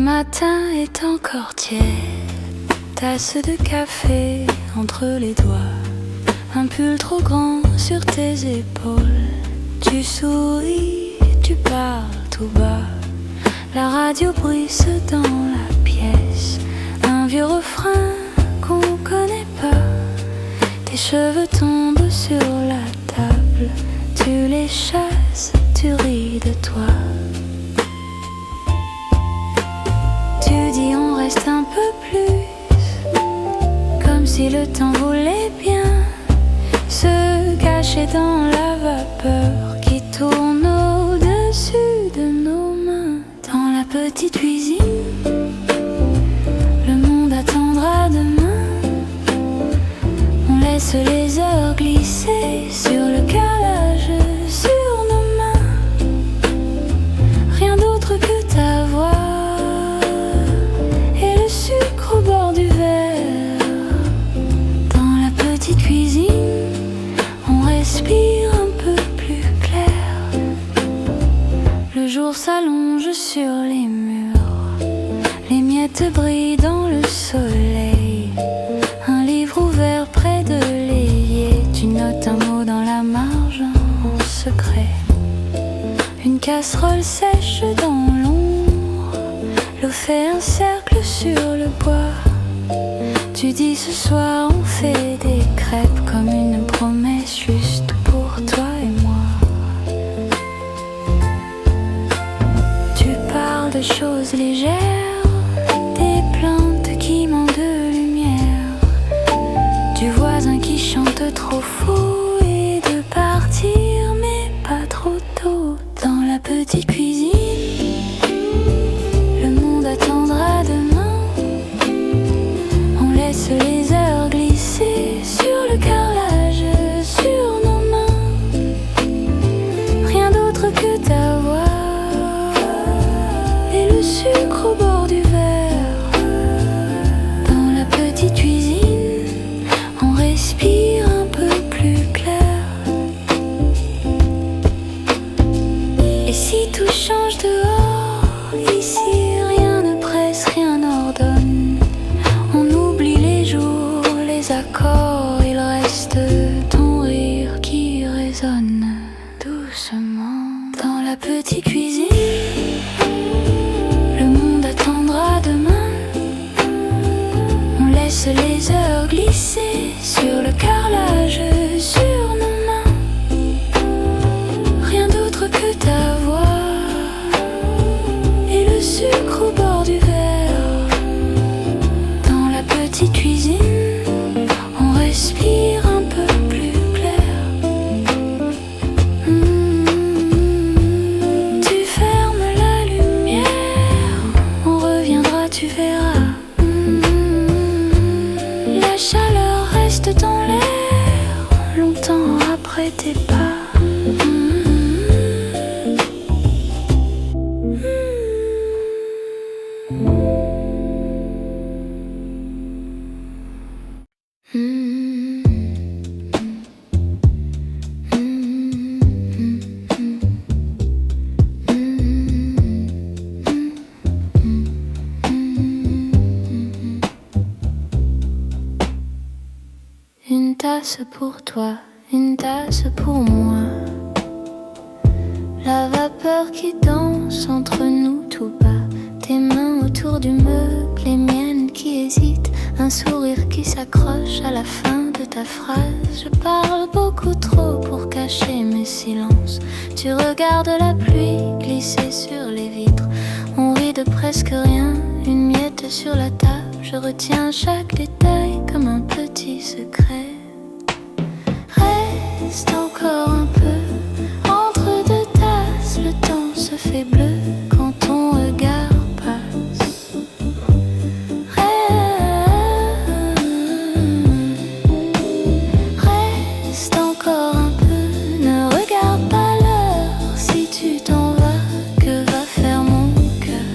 matin est encore tiède, tasse de café entre les doigts, un pull trop grand sur tes épaules. Tu souris, tu parles tout bas, la radio bruisse dans la pièce, un vieux refrain qu'on connaît pas. Tes cheveux tombent sur la table, tu les chasses, tu ris de toi. Tu dis on reste un peu plus, comme si le temps voulait bien se cacher dans la vapeur qui tourne au-dessus de nos mains. Dans la petite cuisine, le monde attendra demain. On laisse les heures glisser sur le calage, sur nos mains. Rien d'autre que ta voix et le sucre au bord du verre. Dans la petite cuisine, on respire un peu plus clair. Le jour s'allonge sur les murs, les miettes brillent dans le soleil. Un livre ouvert près de l'évier, tu notes un mot dans la marge en secret. Une casserole sèche dans l'ombre, l'eau fait un cercle sur le bois. Tu dis ce soir on fait des crêpes, comme une promesse juste pour toi et moi. Tu parles de choses légères, des plantes qui manquent de lumière, du voisin qui chante trop faux et de partir mais pas trop tôt. Dans la petite cuisine, le monde attendra demain. On laisse les heures glisser sur le carrelage, sur nos mains. Rien d'autre que ta voix et le sucre au bord du verre. Dans la petite cuisine, on respire un peu plus clair. Et si tout change dehors, ici rien ne presse, rien n'ordonne. On oublie les jours, les accords, il reste ton rire qui résonne doucement. Dans la petite cuisine, le monde attendra demain. On laisse les heures glisser sur le carrelage, sur nos mains. Rien d'autre que ta voix et le sucre au bord du verre. Dans la petite cuisine, on respire un peu plus clair. Tu fermes la lumière, on reviendra, tu verras. La chaleur reste dans l'air, longtemps après tes pas. Une tasse pour toi, une tasse pour moi. La vapeur qui danse entre nous tout bas. Tes mains autour du meuble, les miennes qui hésitent. Un sourire qui s'accroche à la fin de ta phrase. Je parle beaucoup trop pour cacher mes silences. Tu regardes la pluie glisser sur les vitres. On rit de presque rien, une miette sur la table. Je retiens chaque détail comme un petit secret. Reste encore un peu, entre deux tasses, le temps se fait bleu quand ton regard passe. Reste encore un peu, ne regarde pas l'heure. Si tu t'en vas, que va faire mon cœur?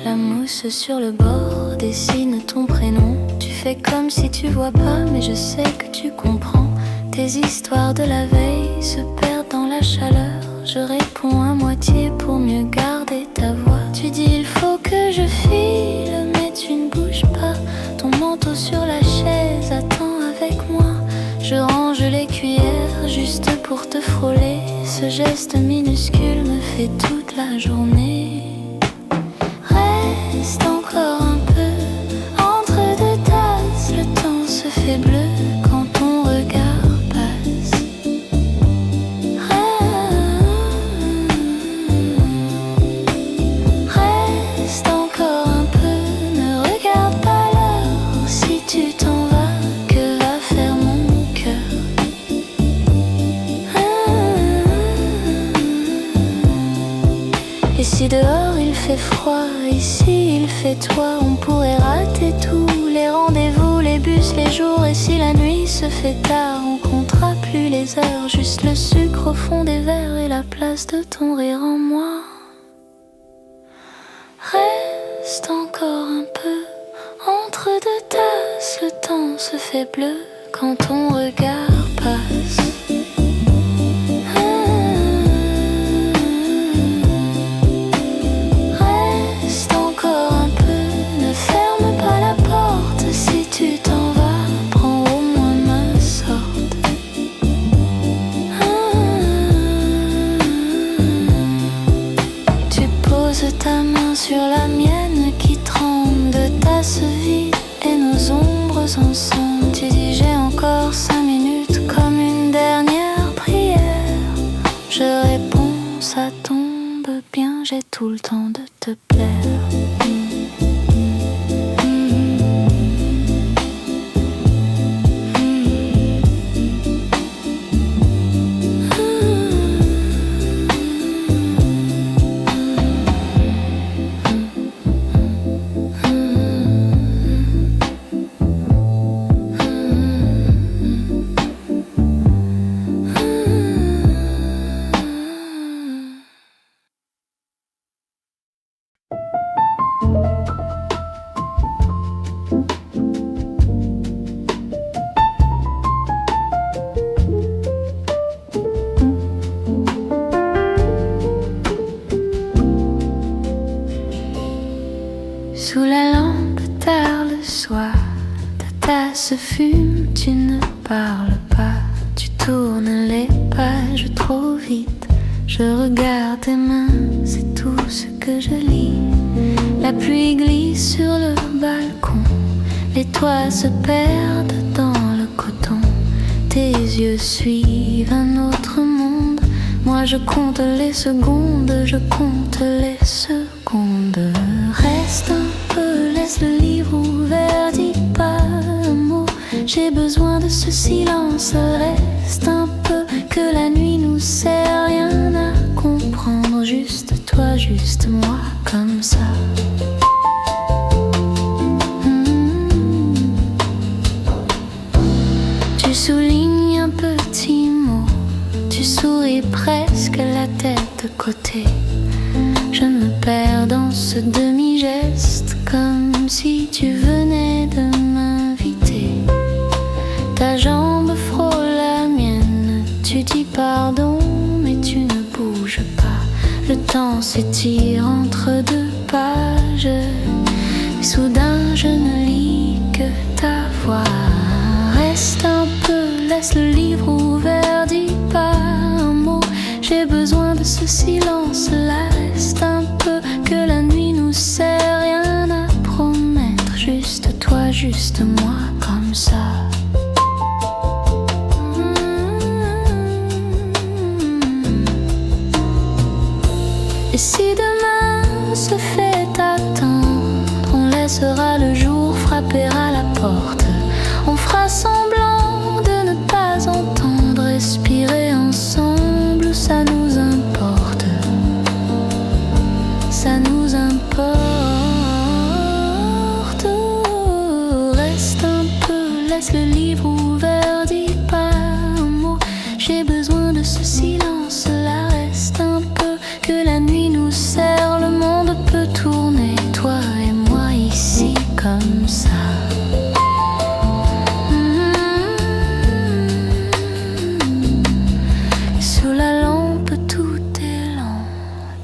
La mousse sur le bord dessine ton prénom. Tu fais comme si tu vois pas, mais je sais que tu comprends. Tes histoires de la veille se perdent dans la chaleur. je réponds à moitié pour mieux garder ta voix. Tu dis il faut que je file, mais tu ne bouges pas. Ton manteau sur la chaise, attends avec moi. Je range les cuillères juste pour te frôler. Ce geste minuscule me fait toute la journée. Reste encore un peu entre deux tasses. Le temps se fait bleu quand ton regard passe. Reste encore un peu, ne regarde pas l'heure. Si tu t'en vas, que va faire mon cœur? Et si dehors il fait froid, ici il fait toi, on pourrait rater tout, les rendez-vous, les bus, les jours. Et si la nuit se fait tard, on comptera plus les heures, juste le sucre au fond des verres et la place de ton rire en moi. Reste encore un peu entre deux tasses, le temps se fait bleu quand ton regard passe. Reste encore un peu, ne ferme pas la porte. Si tu t'en vas, prends au moins ma sorte. Tu poses ta main sur la mienne qui tremble de tasse vide et nos ombres ensemble. Tu dis j'ai encore 5 minutes comme une dernière prière. Je réponds ça tombe bien, j'ai tout le temps de te plaire. Sous la lampe tard le soir, ta tasse fume, tu ne parles pas. Tu tournes les pages trop vite. Je regarde tes mains, c'est tout ce que je lis. La pluie glisse sur le balcon, les toits se perdent dans le coton. Tes yeux suivent un autre monde. Moi je compte les secondes, je compte les secondes. Reste un peu, laisse le livre ouvert, dis pas un mot. J'ai besoin de ce silence, reste un peu, que la nuit nous sert rien à comprendre. Juste toi, juste moi, comme ça. Tu soulignes un petit mot, tu souris presque la tête de côté. Je me perds dans ce demi-geste, comme si tu venais de m'inviter. Ta jambe frôle la mienne, tu dis pardon, mais tu ne bouges pas. Le temps s'étire entre deux pages, et soudain je ne lis que ta voix. Reste un peu, laisse le livre ouvert, dis pas un mot. J'ai besoin de ce silence-là, reste un peu, que la nuit nous sert rien à promettre. Juste toi, juste moi, comme ça. Et si demain se fait attendre, on laissera le jour frapper à la porte. On fera semblant de ne pas entendre, respirer ensemble, ça nous importe. Ça nous importe. Reste un peu, laisse le livre ouvert, dis pas un mot. J'ai besoin de ce silence-là, reste un peu, que la nuit nous sert. Le monde peut tourner, toi et moi ici comme ça.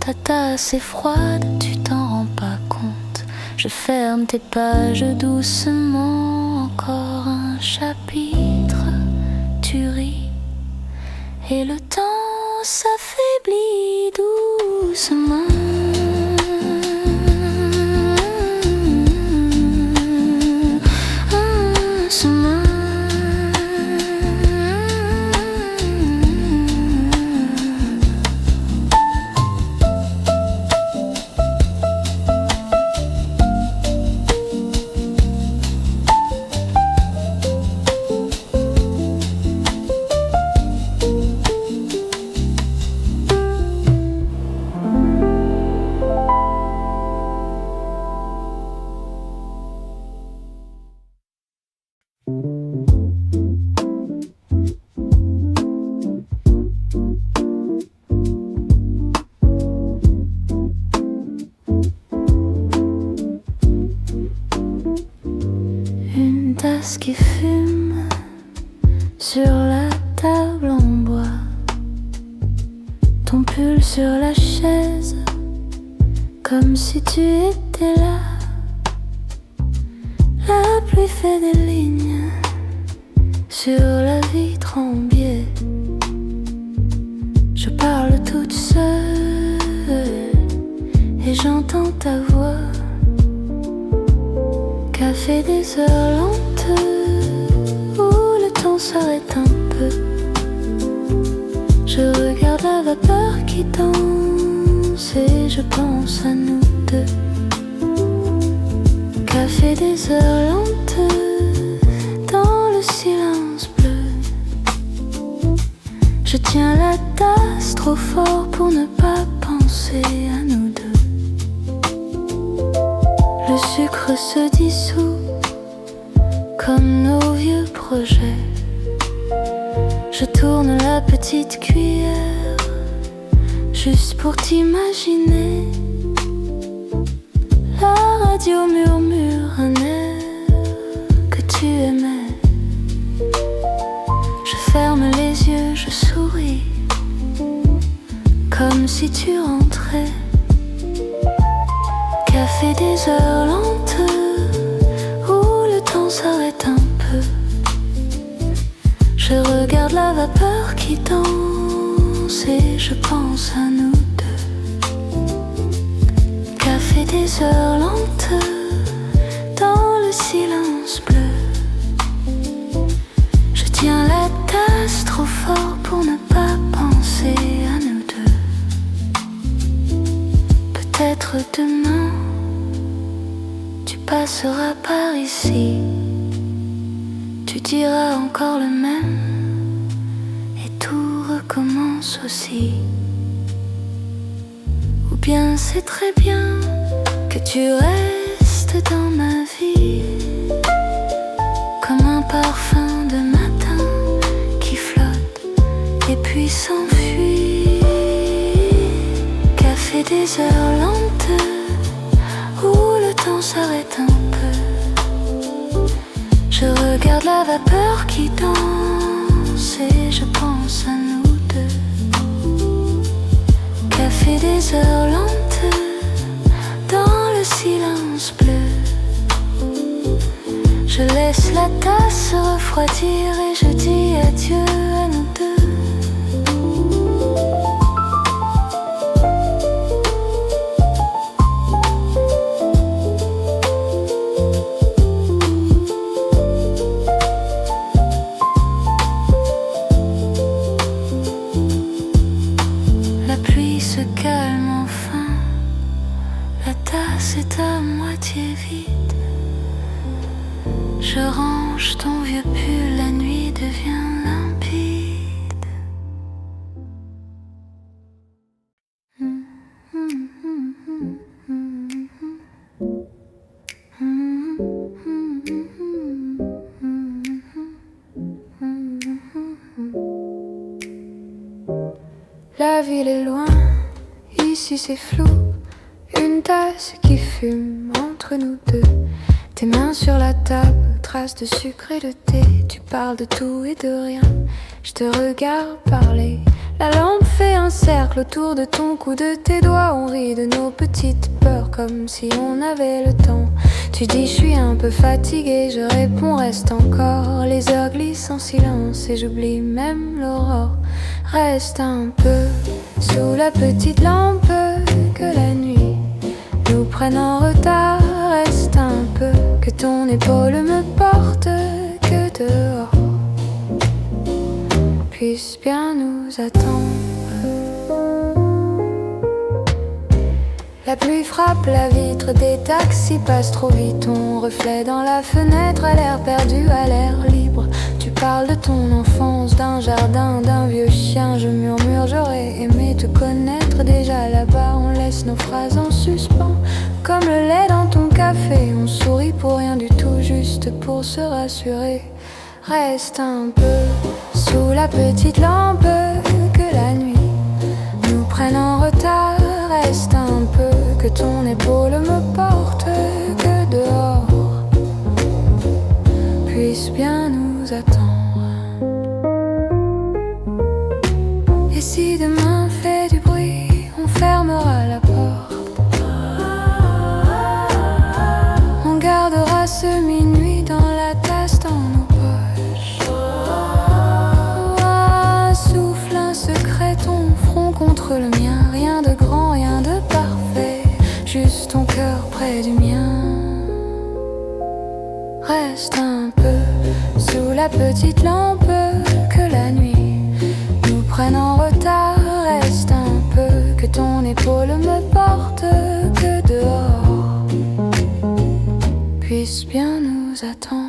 ta tasse est froide, tu t'en rends pas compte. Je ferme tes pages doucement, encore un chapitre, tu ris. Et le temps s'affaiblit doucement. Qui fume sur la table en bois, ton pull sur la chaise, comme si tu étais là. La pluie fait des lignes sur la vitre en biais. Je parle toute seule et j'entends ta voix. Café des heures lentes où le temps s'arrête un peu. Je regarde la vapeur qui danse et je pense à nous deux. Café des heures lentes dans le silence bleu. Je tiens la tasse trop fort pour ne pas penser à nous deux. Le sucre se dissout comme nos vieux projets. Je tourne la petite cuillère juste pour t'imaginer. La radio murmure un air que tu aimais. Je ferme les yeux, je souris comme si tu rentrais. Café des heures lentes où le temps s'arrête un peu. Je regarde la vapeur qui danse et je pense à nous deux. Café des heures lentes dans le silence bleu. Je tiens la tasse trop fort pour ne pas penser à nous deux. Peut-être demain tu passeras par ici. Tu diras encore le même et tout recommence aussi. Ou bien c'est très bien que tu restes dans ma vie, comme un parfum de matin qui flotte et puis s'enfuit. Café des heures lentes où le temps s'arrête un peu. Je regarde la vapeur qui danse et je pense à nous deux. Café des heures lentes dans le silence bleu. Je laisse la tasse se refroidir et je dis adieu à nous deux. Se calme enfin, la tasse est à moitié vide. Je range ton vieux pull, la nuit devient limpide. La ville est loin, ici c'est flou. Une tasse qui fume entre nous deux. Tes mains sur la table, traces de sucre et de thé. Tu parles de tout et de rien, je te regarde parler. La lampe fait un cercle cercle autour de ton cou, de tes doigts. On rit de nos petites peurs comme si on avait le temps. Tu dis je suis un peu fatiguée, je réponds reste encore. Les heures glissent en silence et j'oublie même l'aurore. Reste un peu sous la petite lampe que la nuit nous prenne en retard. Reste un peu que ton épaule me porte, que dehors puisse bien nous attendre. La pluie frappe la vitre des taxis, passe trop vite. Ton reflet dans la fenêtre a l'air perdu, a l'air libre. Tu parles de ton enfance, d'un jardin, d'un vieux chien. Je murmure, j'aurais aimé te connaître. Déjà là-bas, on laisse nos phrases en suspens. Comme le lait dans ton café, on sourit pour rien du tout, juste pour se rassurer. Reste un peu sous la petite lampe que la nuit nous prenne en retard. Reste un peu que ton épaule me porte, que dehors puisse bien nous attendre. Et si demain fait du bruit, on fermera la porte. On gardera ce minuit dans la tasse dans nos poches. Un souffle, un secret, ton front contre le mien. Rien de grand, rien de parfait, juste ton cœur près du mien. Reste un peu sous la petite lampe que la nuit nous prenne en retard. Reste un peu que ton épaule me porte, que dehors puisse bien nous attendre.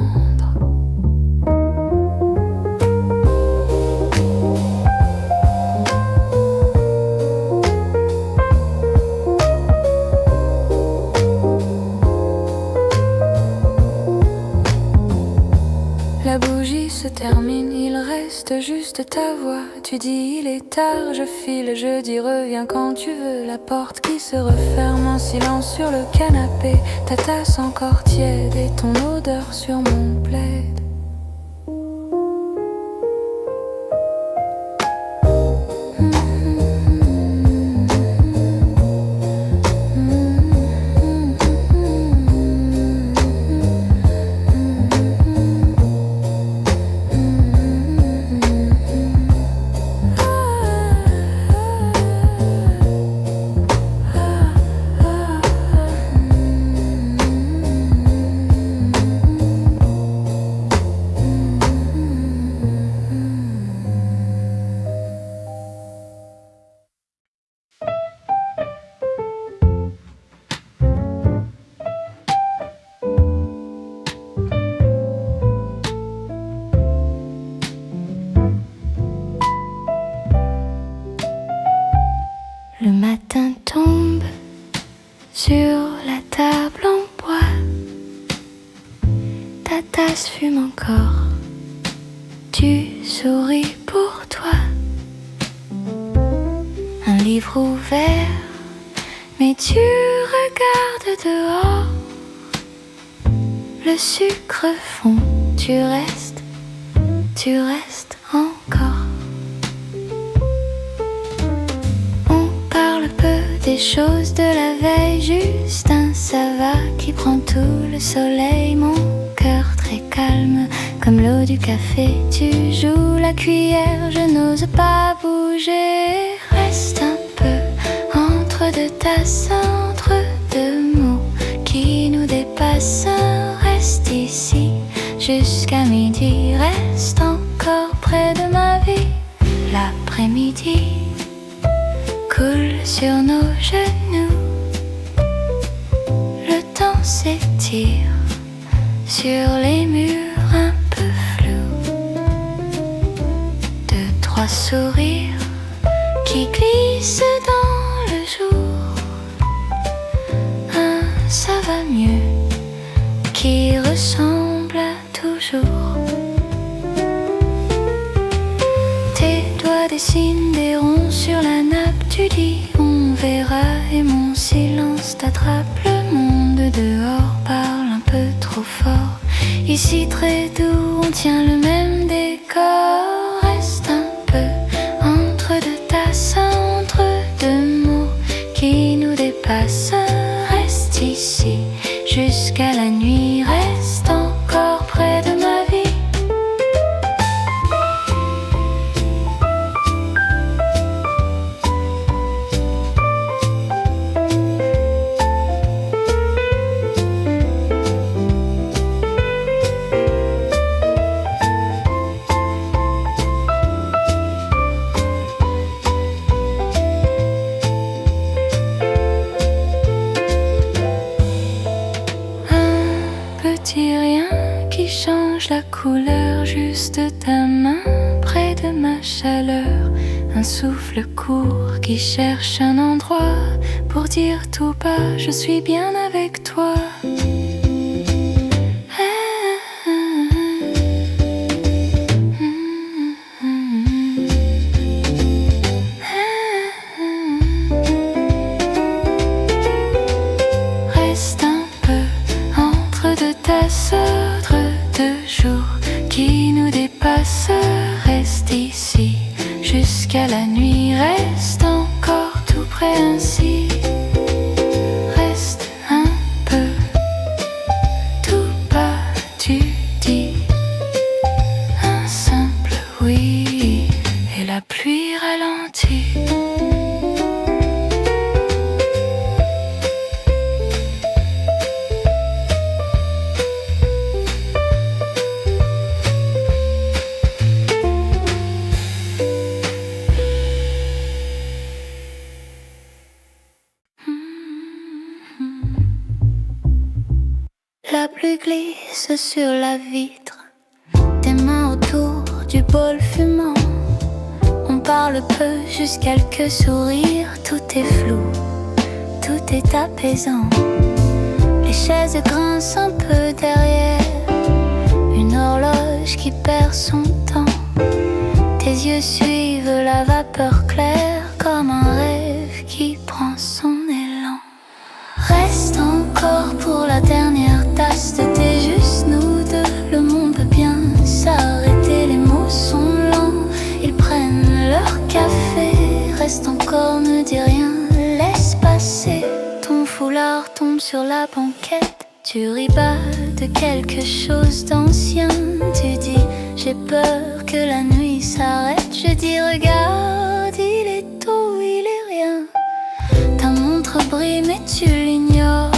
La bougie se termine, il reste juste ta voix. Tu dis il est tard, je file, je dis reviens quand tu veux. La porte qui se referme en silence sur le canapé. Ta tasse encore tiède et ton odeur sur mon plaid. Le matin tombe sur la table en bois. Ta tasse fume encore. Tu souris pour toi. Un livre ouvert, mais tu regardes dehors. Le sucre fond, tu restes encore. Des choses de la veille, juste un ça va qui prend tout le soleil. Mon cœur très calme, comme l'eau du café. Tu joues la cuillère, je n'ose pas bouger. Reste un peu entre deux tasses, entre deux mots qui nous dépassent. Reste ici jusqu'à midi, reste encore près de ma vie. L'après-midi coule sur nos genoux. Le temps s'étire sur les murs un peu flous. Deux, trois sourires qui glissent dans le jour. Un ça va mieux qui ressemble à toujours. Tes doigts dessinent des ronds sur la nappe. Tu dis on verra et mon silence t'attrape. Le monde dehors parle un peu trop fort. Ici très doux, on tient le même décor. Reste un peu entre deux tasses, entre passe, reste ici jusqu'à la nuit, reste encore près de ma vie. Petit rien qui change la couleur, juste ta main près de ma chaleur. Un souffle court qui cherche un endroit pour dire tout bas, je suis bien avec toi. Reste un peu entre deux tasses, deux jours qui nous dépassent. Reste ici jusqu'à la nuit, reste encore tout près ainsi. Reste un peu tout bas, tu dis un simple oui et la pluie ralentit. La pluie glisse sur la vitre, tes mains autour du bol fumant. On parle peu, juste quelques sourires. Tout est flou, tout est apaisant. Les chaises grincent un peu derrière une horloge qui perd son temps. Tes yeux suivent la vapeur claire comme un rêve qui prend son élan. Reste encore pour la dernière tasse de thé, juste nous deux. Le monde peut bien s'arrêter, les mots sont lents, ils prennent leur café. Reste encore, ne dis rien, laisse passer. Ton foulard tombe sur la banquette, tu ris bas de quelque chose d'ancien. Tu dis, j'ai peur que la nuit s'arrête. Je dis, regarde, il est tôt, il est rien. Ta montre brille mais tu l'ignores.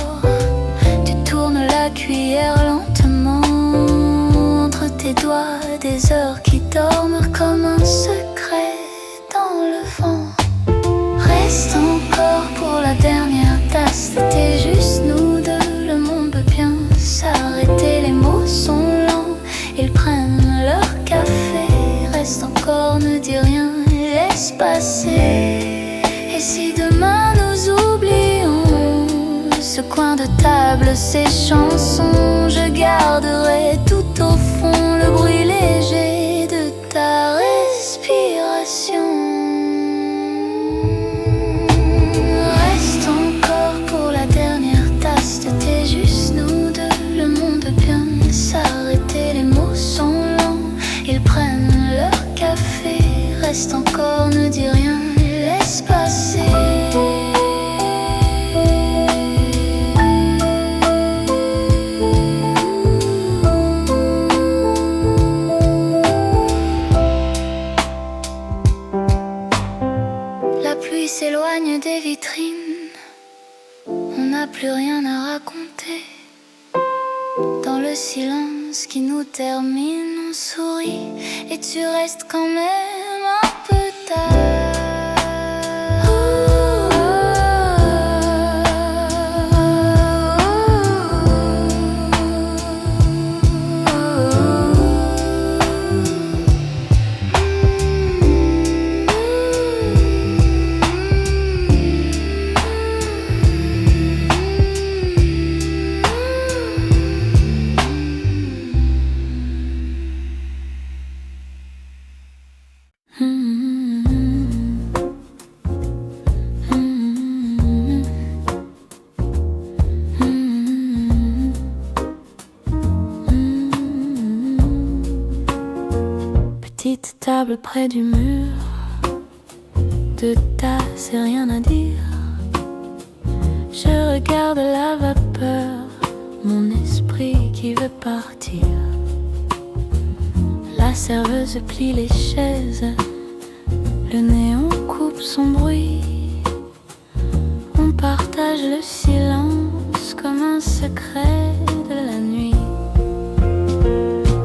Tu tournes la cuillère lentement entre tes doigts, des heures qui dorment comme un secret dans le vent. Reste encore pour la dernière tasse de thé, juste nous deux. Le monde peut bien s'arrêter, les mots sont lents, ils prennent leur café. Reste encore, ne dis rien, laisse passer. Et si demain nous oublions ce coin de table, ces chansons, je garderai tout au fond le bruit léger de ta respiration. Reste encore pour la dernière tasse de thé, juste nous deux. Le monde peut bien s'arrêter, les mots sont lents, ils prennent leur café. Reste encore, ne dis rien, laisse passer. La pluie s'éloigne des vitrines, on n'a plus rien à raconter. Dans le silence qui nous termine, on sourit et tu restes quand même un peu tard. Petite table près du mur, deux tasses et rien à dire. regarde la vapeur, mon esprit qui veut partir. La serveuse plie les chaises, le néon coupe son bruit. On partage le silence comme un secret de la nuit.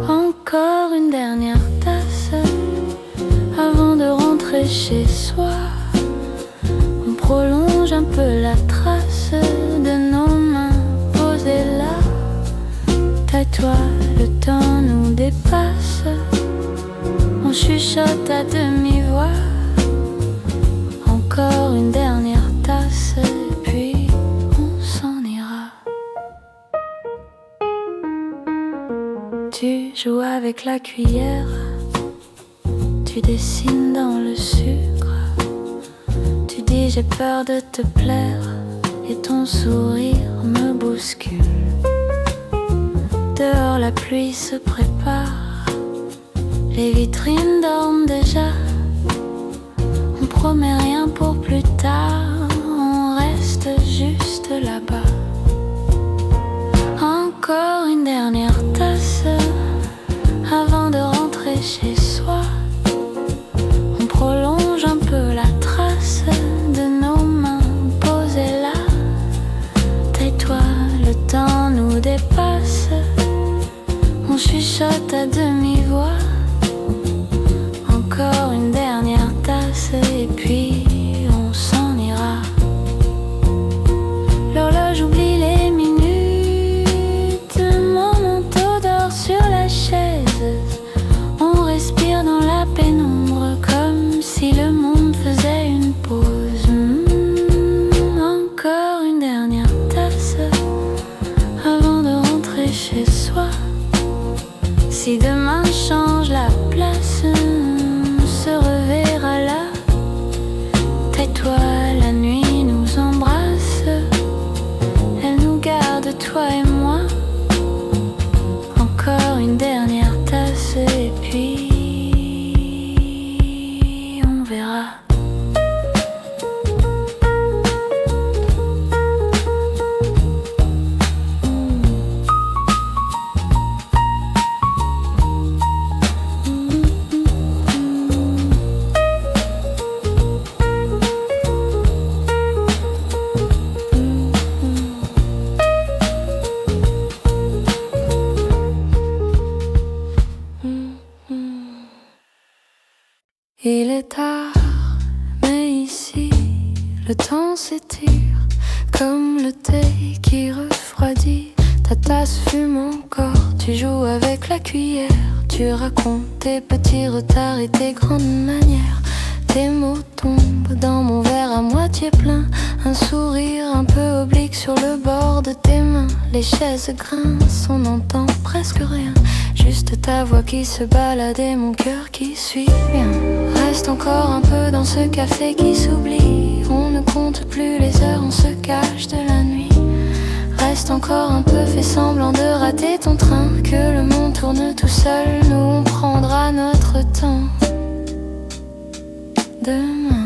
Encore une dernière tasse avant de rentrer chez soi. On prolonge un peu la trace de nos mains posées là. Tais-toi, le temps nous dépasse. On chuchote à demi-voix. Encore une dernière tasse et puis on s'en ira. Tu joues avec la cuillère, tu dessines dans le sucre. Tu dis j'ai peur de te plaire et ton sourire me bouscule. Dehors la pluie se prépare, les vitrines dorment déjà. On promet rien pour plus tard, on reste juste là-bas. Encore une dernière tasse avant de rentrer chez soi. On prolonge un peu la trace de nos mains posées là. Tais-toi, le temps nous dépasse. On chuchote à demi-voix. Encore une dernière tasse et puis on s'en ira. L'horloge oublie les minutes, mon manteau dort sur la chaise. On respire dans la pénombre comme si le monde faisait une pause. Encore une dernière tasse avant de rentrer chez soi. Si demain change la place, on se reverra là. Tais-toi, la nuit nous embrasse. Elle nous garde, toi et moi. Encore une dernière tasse et puis on verra. Il est tard, mais ici, le temps s'étire comme le thé qui refroidit. Ta tasse fume encore, tu joues avec la cuillère. Tu racontes tes petits retards et tes grandes manières. Tes mots tombent dans mon verre à moitié plein. Un sourire un peu oblique sur le bord de tes mains. Les chaises grincent, on n'entend presque rien. Juste ta voix qui se balade et mon cœur qui suit bien. Reste encore un peu dans ce café qui s'oublie. On ne compte plus les heures, on se cache de la nuit. Reste encore un peu, fais semblant de rater ton train. Que le monde tourne tout seul, nous on prendra notre temps. Demain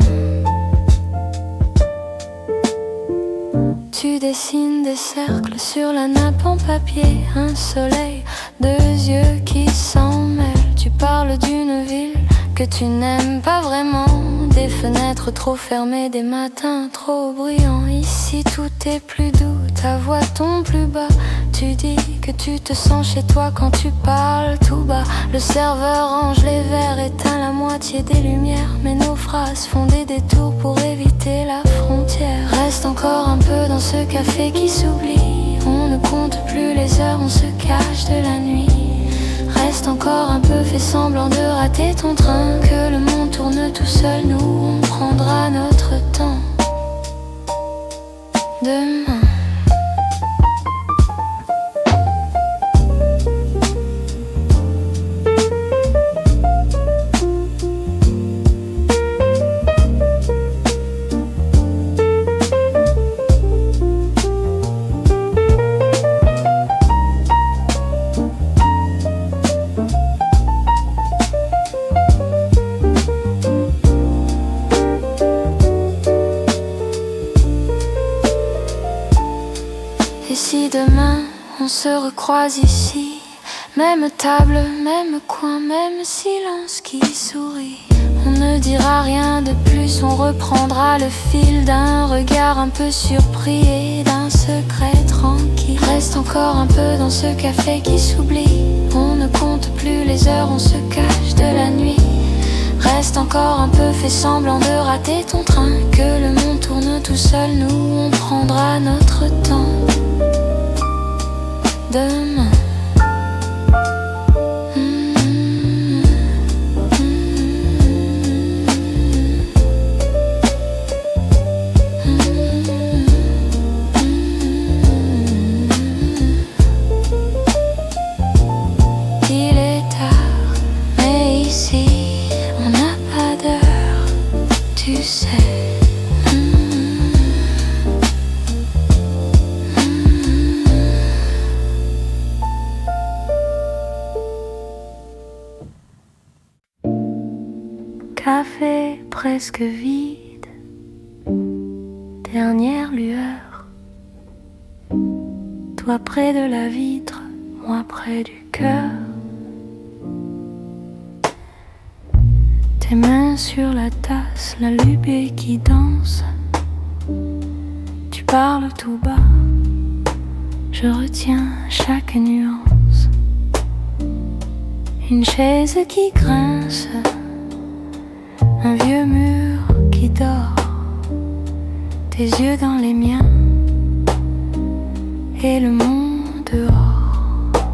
tu dessines des cercles sur la nappe en papier. Un soleil, deux yeux qui s'en mêlent. Tu parles d'une ville que tu n'aimes pas vraiment. Des fenêtres trop fermées, des matins trop bruyants. Ici tout est plus doux, ta voix tombe plus bas. Tu dis que tu te sens chez toi quand tu parles tout bas. Le serveur range les verres, éteint la moitié des lumières. Mais nos phrases font des détours pour éviter la frontière. Reste encore un peu dans ce café qui s'oublie. On ne compte plus les heures, on se cache de la nuit. Reste encore un peu, fais semblant de rater ton train. Que le monde tourne tout seul, nous on prendra notre temps. Demain si demain on se recroise ici, même table, même coin, même silence qui sourit. On ne dira rien de plus, on reprendra le fil d'un regard un peu surpris et d'un secret tranquille. Reste encore un peu dans ce café qui s'oublie. On ne compte plus les heures, on se cache de la nuit. Reste encore un peu, fais semblant de rater ton train. Que le monde tourne tout seul, nous on prendra notre temps. Demain. Il est tard, mais ici on n'a pas d'heure, tu sais. Café presque vide, dernière lueur. Toi près de la vitre, moi près du cœur. Tes mains sur la tasse, la lubée qui danse. Tu parles tout bas, je retiens chaque nuance. Une chaise qui grince, un vieux mur qui dort, tes yeux dans les miens et le monde dehors.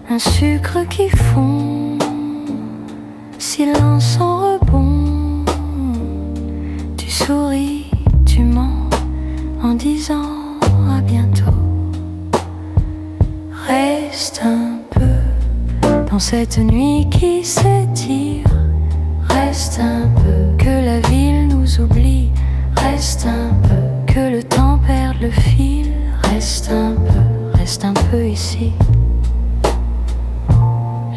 Un sucre qui fond, silence en rebond. Tu souris, tu mens en disant à bientôt. Reste un peu dans cette nuit qui s'étire. Reste un peu, que la ville nous oublie. Reste un peu, que le temps perde le fil. Reste un peu ici.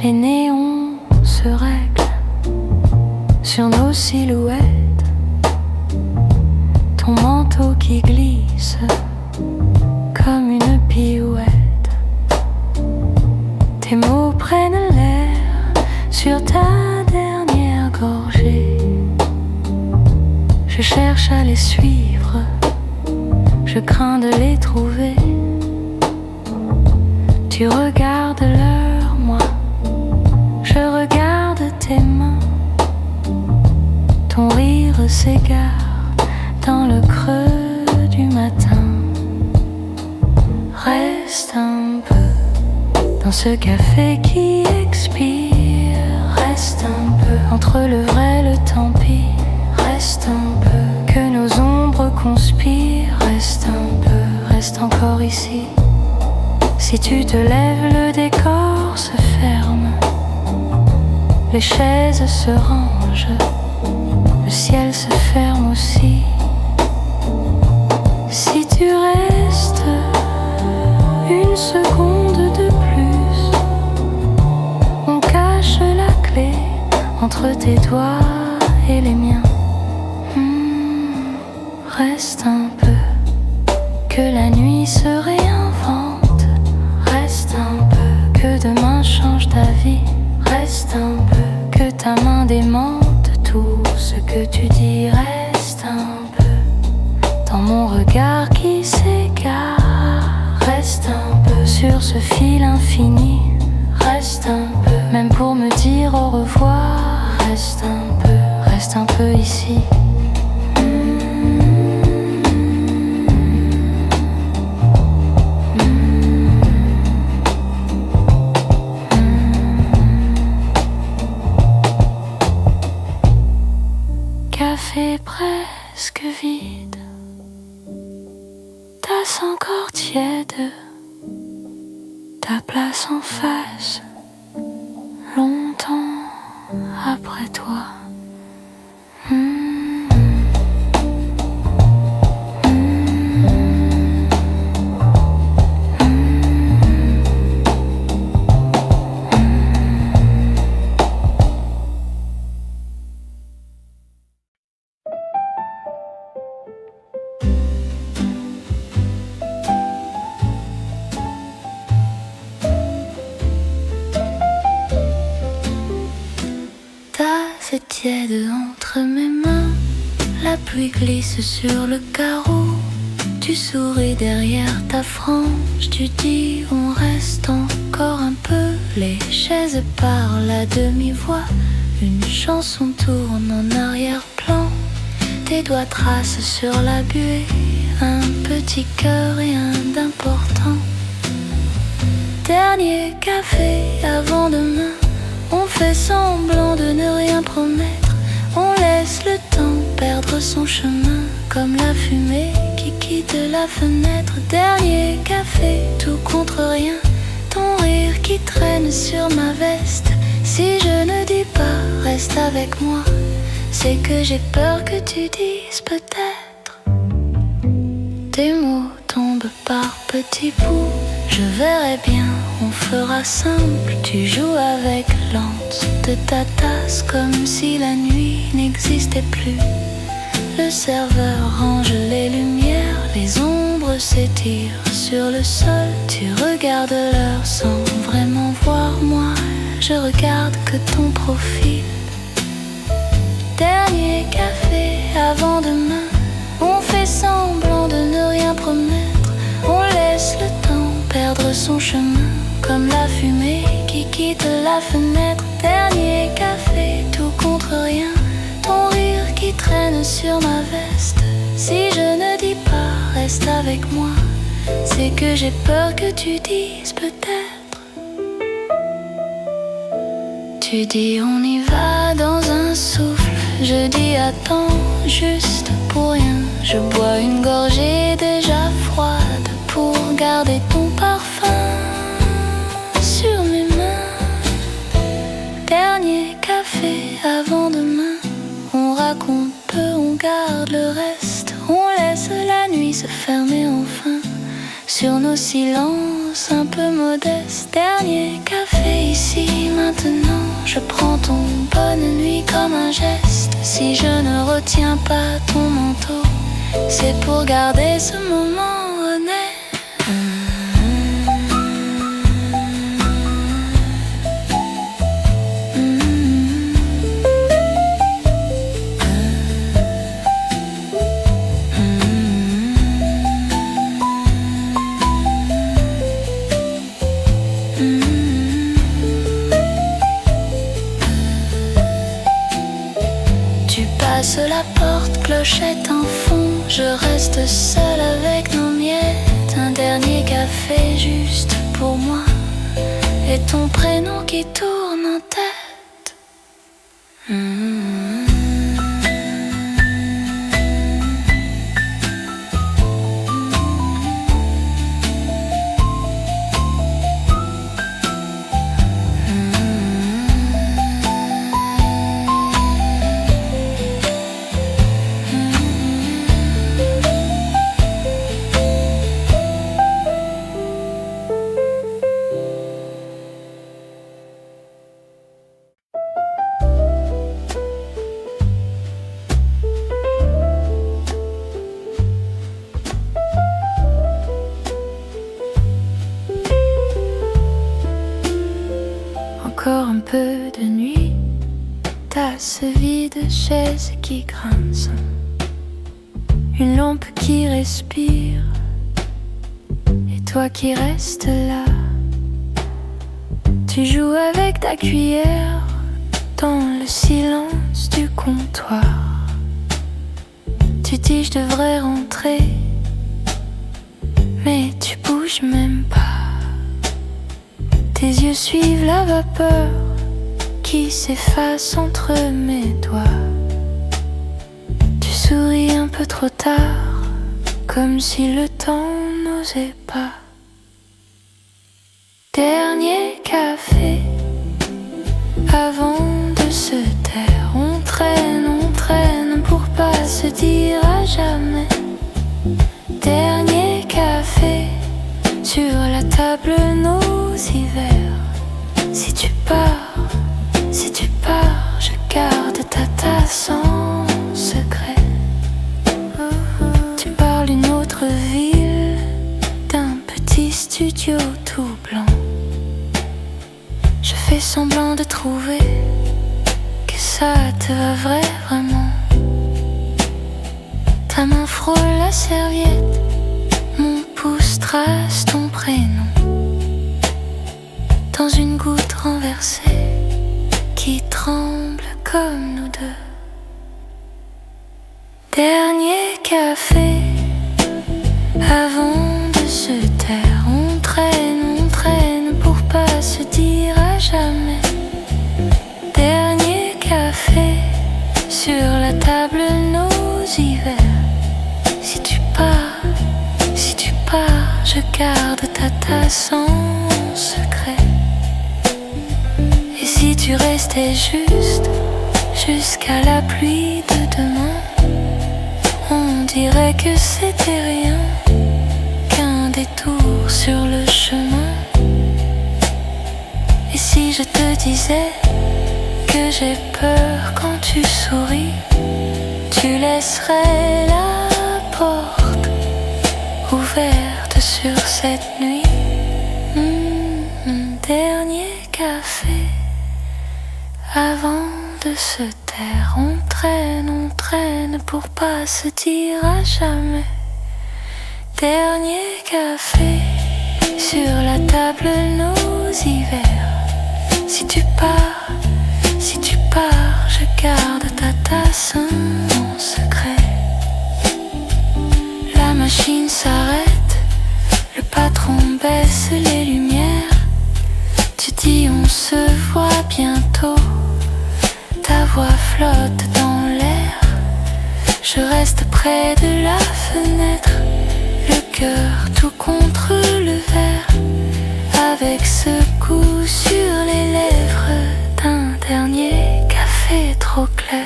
Les néons se règlent sur nos silhouettes. Ton manteau qui glisse comme une pirouette. Tes mots prennent l'air sur ta dernière gorgée. Je cherche à les suivre, je crains de les trouver. Tu regardes l'heure, moi je regarde tes mains. Ton rire s'égare dans le creux du matin. Reste un peu dans ce café qui expire. Reste un peu entre le vrai et le tant pis. Reste un peu que nos ombres conspirent. Reste un peu, reste encore ici. Si tu te lèves, le décor se ferme. Les chaises se rangent. Le ciel se ferme aussi. Si tu restes une seconde de plus, on cache la clé entre tes doigts et les miens. Reste un peu, que la nuit se réinvente. Reste un peu, que demain change ta vie. Reste un peu, que ta main démente tout ce que tu dis. Reste un peu, dans mon regard qui s'égare. Reste un peu, sur ce fil infini. Reste un peu, même pour me dire au revoir. Reste un peu ici. Café presque vide, tasse encore tiède, ta place en face, longtemps après toi. tiède entre mes mains. La pluie glisse sur le carreau. Tu souris derrière ta frange. Tu dis on reste encore un peu. Les chaises parlent à demi-voix. Une chanson tourne en arrière-plan. Tes doigts tracent sur la buée un petit cœur, rien d'important. Dernier café avant demain. On fait semblant de ne rien promettre. On laisse le temps perdre son chemin, comme la fumée qui quitte la fenêtre. Dernier café, tout contre rien. Ton rire qui traîne sur ma veste. Si je ne dis pas, reste avec moi. C'est que j'ai peur que tu dises peut-être. Tes mots tombent par petits bouts. Je verrai bien, on fera simple. Tu joues avec l'anse de ta tasse comme si la nuit n'existait plus. Le serveur range les lumières, les ombres s'étirent sur le sol. Tu regardes l'heure sans vraiment voir moi. Je regarde que ton profil. Dernier café avant demain. On fait semblant de ne rien promettre. On laisse le temps perdre son chemin, comme la fumée qui quitte la fenêtre. Dernier café, tout contre rien. Ton rire qui traîne sur ma veste. Si je ne dis pas, reste avec moi. C'est que j'ai peur que tu dises peut-être. Tu dis on y va dans un souffle. Je dis attends, juste pour rien. Je bois une gorgée déjà froide pour garder ton parfum sur mes mains. Dernier café avant demain. On raconte peu, on garde le reste. On laisse la nuit se fermer enfin sur nos silences un peu modestes. Dernier café ici maintenant. Je prends ton bonne nuit comme un geste. Si je ne retiens pas ton manteau, c'est pour garder ce moment honnête. La porte, clochette en fond. Je reste seule avec nos miettes. Un dernier café juste pour moi. Et ton prénom qui tourne en tête. Encore un peu de nuit, tasse vide, chaise qui grince, une lampe qui respire, et toi qui restes là. Tu joues avec ta cuillère dans le silence du comptoir. Tu dis je devrais rentrer, mais tu bouges même pas. Tes yeux suivent la vapeur qui s'efface entre mes doigts. Tu souris un peu trop tard, comme si le temps n'osait pas. Dernier café avant de se taire. On traîne pour pas se dire à jamais. Dernier café sur la table, nos hivers. Si tu pars, je garde ta tasse en secret. Tu parles d'une autre ville, d'un petit studio tout blanc. Je fais semblant de trouver que ça te va vraiment. Ta main frôle la serviette, mon pouce trace ton prénom dans une goutte renversée qui tremble comme nous deux. Dernier café avant de se taire, on traîne pour pas se dire à jamais. Dernier café sur la table, nos hivers. Si tu pars, je garde ta tasse en secret. Et si tu restais juste jusqu'à la pluie de demain, on dirait que c'était rien qu'un détour sur le chemin. Et si je te disais que j'ai peur quand tu souris, tu laisserais la porte ouverte sur cette nuit. Dernier café avant de se taire, on traîne pour pas se dire à jamais. Dernier café sur la table, nos hivers. Si tu pars, je garde ta tasse en secret. La machine s'arrête, le patron baisse les lumières. Tu dis on se voit bientôt, ta voix flotte dans l'air. Je reste près de la fenêtre, le cœur tout contre le verre, avec ce coup sur les lèvres d'un dernier café trop clair.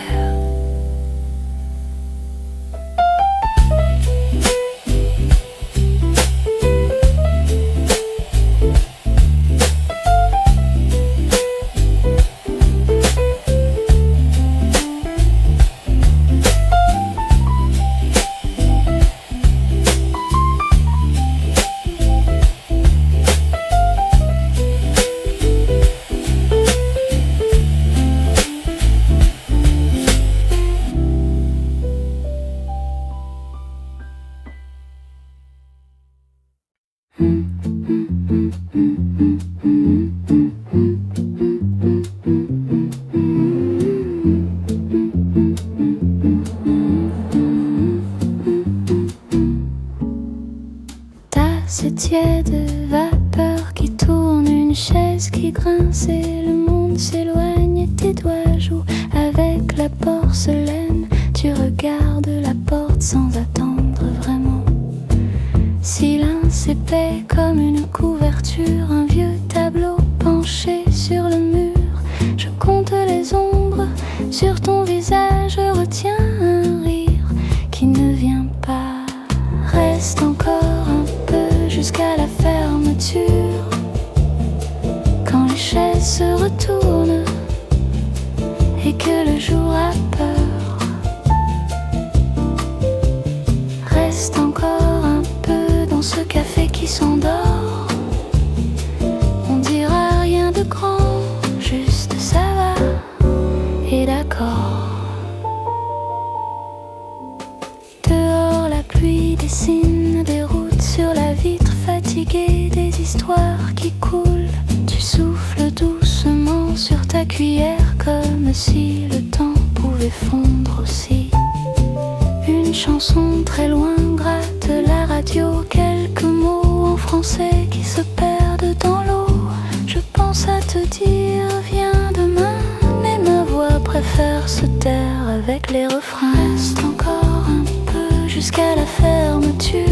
Tasse tiède, vapeur qui tourne, une chaise qui grince et le monde s'éloigne. Tes doigts jouent avec la porcelaine, tu regardes la porte sans attendre vraiment. Silence épais comme une couverture, un vieux tableau penché sur le mur. Je compte les ombres sur ton visage, je retiens un rire qui ne vient pas. Reste encore un peu jusqu'à la fermeture, quand les chaises se retournent et que le jour a peur. Reste encore un peu dans ce café qui s'endort. On dira rien de grand, juste ça va et d'accord. Dehors la pluie dessine des routes sur la vitre fatiguée, des histoires qui coulent. Tu souffles doucement sur ta cuillère comme si le temps pouvait fondre aussi. Une chanson très loin gratte la radio, quelques mots en français qui se perdent dans l'eau. Je pense à te dire viens demain, mais ma voix préfère se taire avec les refrains. Reste encore un peu jusqu'à la fermeture,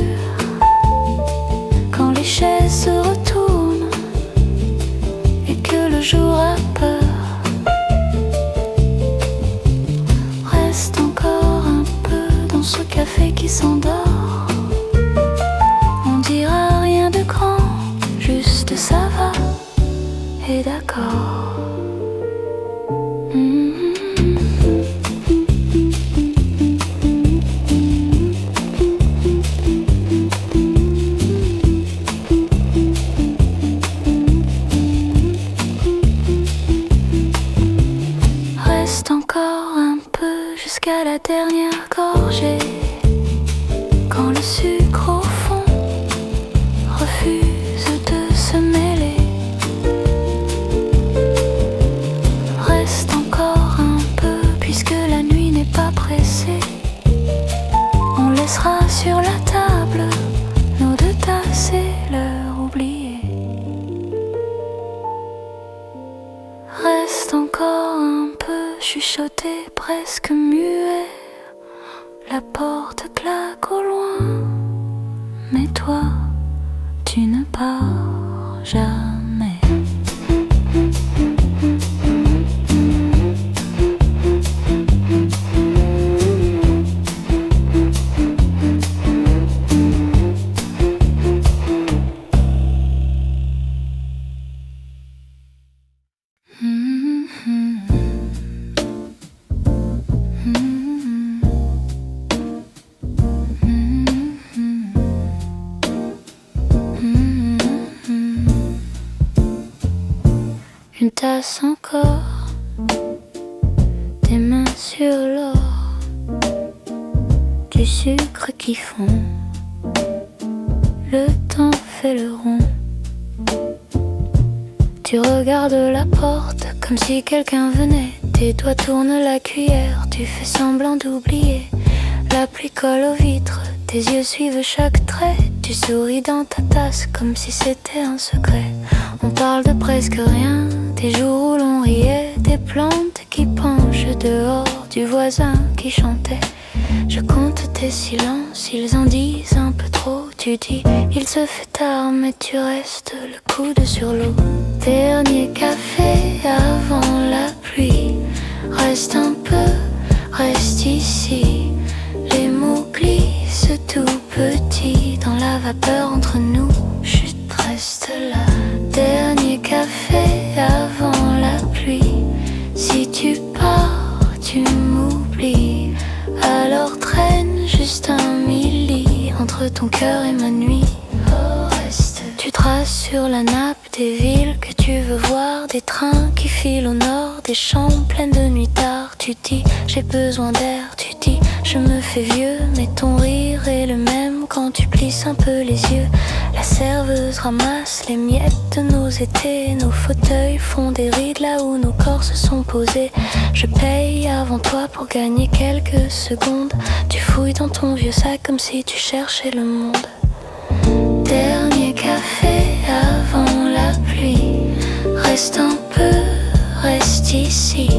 quand les chaises se retournent et que le jour a peur. Reste encore un peu dans ce café qui s'endort. On dira rien de grand, juste ça va et d'accord. Reste encore bras sur la table, nos deux tasses et l'heure oubliée. Reste encore un peu chuchoté, presque muet. La porte claque au loin, mais toi, tu ne pars jamais. Une tasse encore, tes mains sur l'or, du sucre qui fond, le temps fait le rond. Tu regardes la porte comme si quelqu'un venait, tes doigts tournent la cuillère, tu fais semblant d'oublier. La pluie colle aux vitres, tes yeux suivent chaque trait, tu souris dans ta tasse comme si c'était un secret. On parle de presque rien, des jours où l'on riait, des plantes qui penchent dehors, du voisin qui chantait. Je compte tes silences, ils en disent un peu trop. Tu dis, il se fait tard, mais tu restes le coude sur l'eau. Dernier café avant la pluie, reste un peu, reste ici. Les mots glissent tout petits dans la vapeur entre nous. Chut, reste là. Dernier café avant la pluie. Si tu pars, tu m'oublies. Alors traîne juste un milli entre ton cœur et ma nuit. Oh, reste. Tu traces sur la nappe des villes que tu veux voir, des trains qui filent au nord, des chambres pleines de nuit tard. Tu dis j'ai besoin d'air, tu dis je me fais vieux, mais ton rire est le même quand tu plisses un peu les yeux. La serveuse ramasse les miettes de nos étés, nos fauteuils font des rides là où nos corps se sont posés. Je paye avant toi pour gagner quelques secondes. Tu fouilles dans ton vieux sac comme si tu cherchais le monde. Dernier café avant la pluie, reste un peu, reste ici.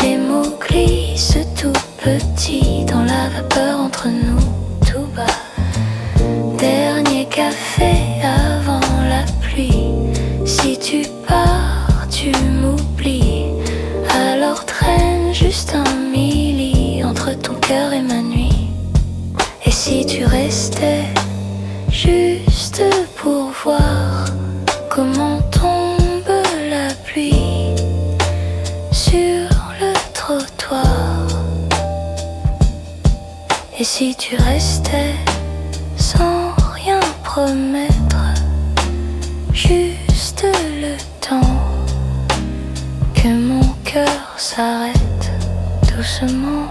Les mots glissent tout petits dans la vapeur entre nous, tout bas. Dernier café avant la pluie. Si tu pars, tu m'oublies. Alors traîne juste un milli entre ton cœur et ma nuit. Et si tu restais juste pour voir comment tombe la pluie sur le trottoir. Et si tu restais sans rien promettre, juste le temps que mon cœur s'arrête doucement.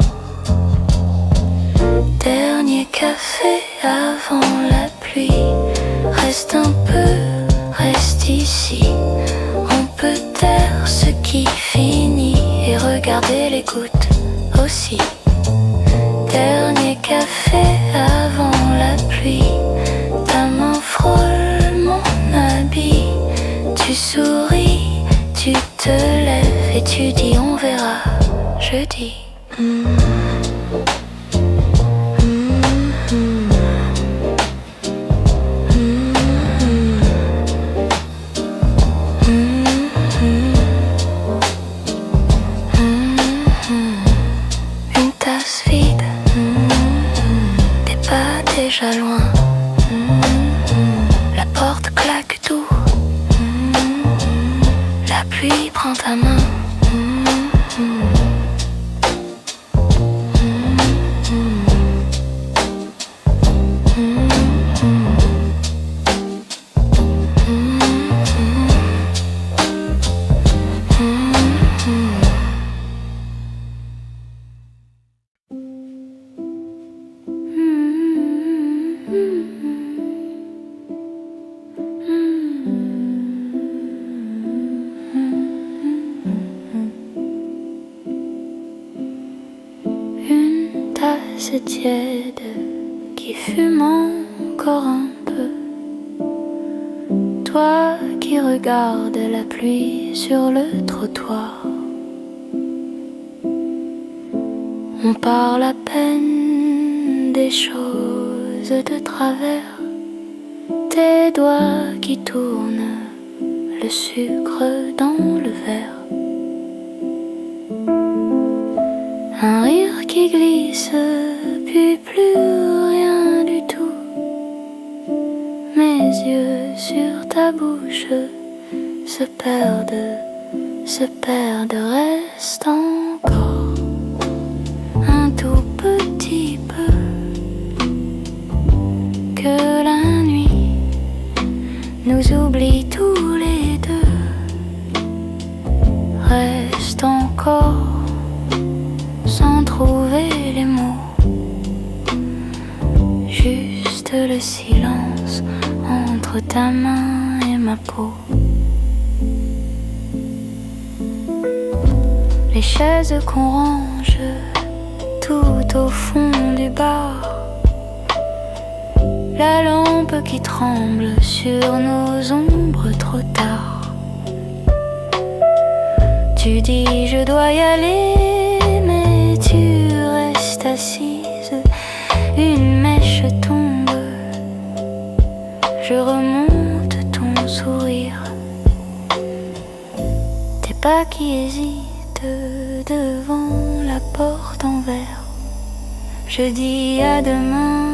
Dernier café avant la pluie, reste un peu, reste ici. On peut taire ce qui finit et regarder les gouttes aussi. Dernier café avant la pluie, ta main frôle mon habit. Tu souris, tu te lèves et tu dis on verra. Je dis une tasse vide, t'es pas déjà loin. La porte claque tout, la pluie prend ta main. qui fume encore un peu, toi qui regardes la pluie sur le trottoir. On parle à peine des choses de travers, tes doigts qui tournent le sucre dans le verre. Un rire qui glisse, puis plus rien du tout. Mes yeux sur ta bouche se perdent, restent encore un tout petit peu. Que la nuit nous oublie tous les deux. Reste encore sans trouver les mots, juste le silence entre ta main et ma peau. Les chaises qu'on range tout au fond du bar, la lampe qui tremble sur nos ombres trop tard. Tu dis je dois y aller, mais tu restes assise. Une mèche tombe, je remonte ton sourire. Tes pas qui hésitent devant la porte en verre. Je dis à demain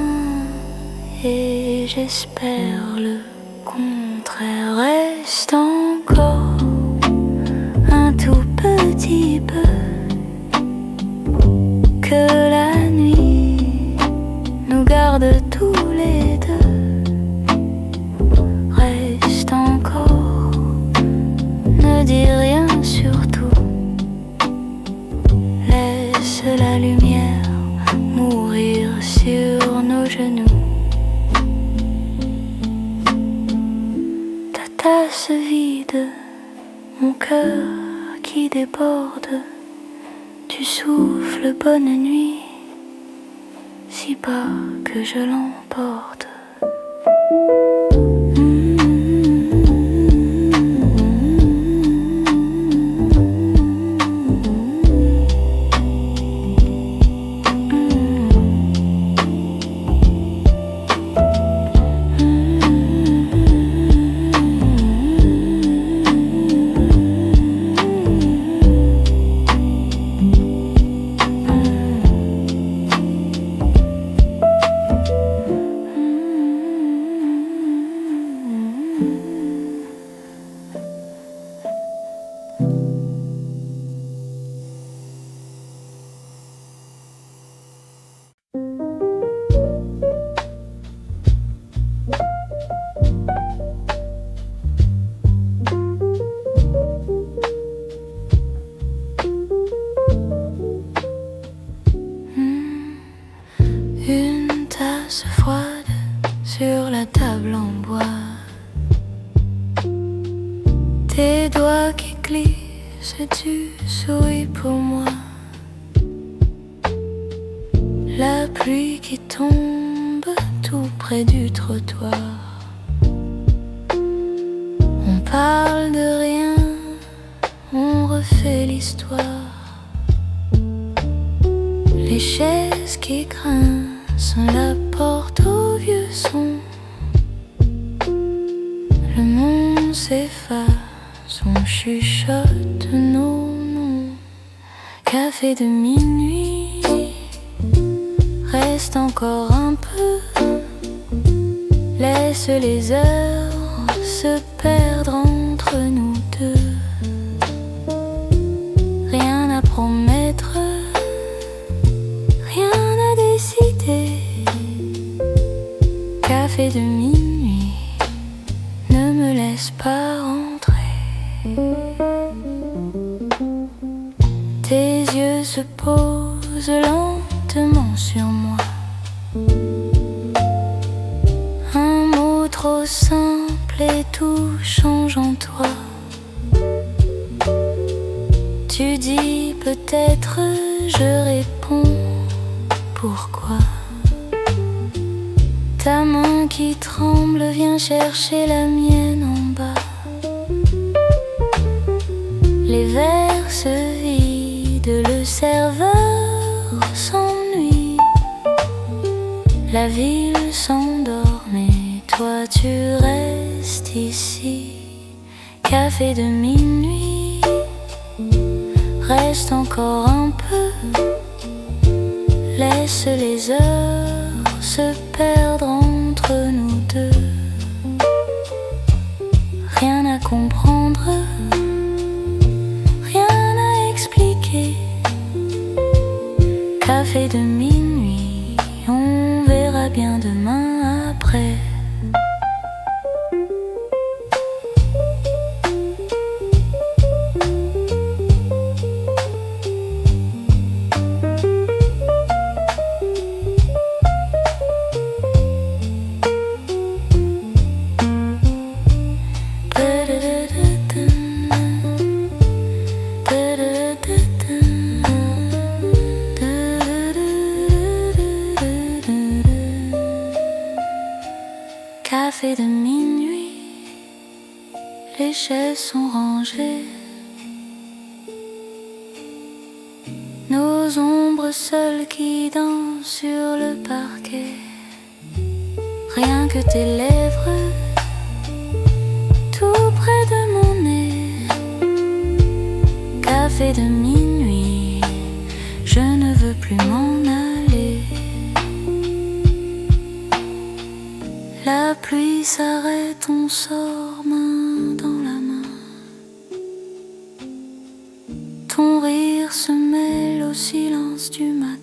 et j'espère le contraire. Reste encore un tout petit peu. Que la nuit nous garde tous les deux. Reste encore, ne dis rien surtout. Laisse la lumière mourir sur nos genoux. Ta tasse vide, mon cœur qui déborde. Tu souffles bonne nuit, si bas que je l'emporte. Une tasse froide sur la table en bois. Tes doigts qui glissent, tu souris pour moi. La pluie qui tombe tout près du trottoir. On parle de rien, on refait l'histoire. Les chaises qui grincent, la porte au vieux son. Le monde s'efface, on chuchote nos noms. Café de minuit, reste encore un peu. Laisse les heures se perdre entre nous deux. Rien à promettre, rien à décider. Café de minuit, ne me laisse pas rentrer. Tes yeux se posent lentement sur moi. Un mot trop simple et tout change en toi. Tu dis peut-être, je réponds pourquoi. Ta main qui tremble vient chercher la mienne en bas. Les verres se vident, le serveur s'ennuie. La ville s'endort, mais toi tu restes ici. Café de minuit, reste encore un peu. Laisse les heures se perdre entre nous deux. Rien à comprendre, rien à expliquer. Café de minuit, on verra bien demain après. Café de minuit, les chaises sont rangées. Nos ombres seules qui dansent sur le parquet. Rien que tes lèvres, tout près de mon nez. Café de minuit, je ne veux plus m'en aller. La pluie s'arrête, on sort main dans la main. Ton rire se mêle au silence du matin.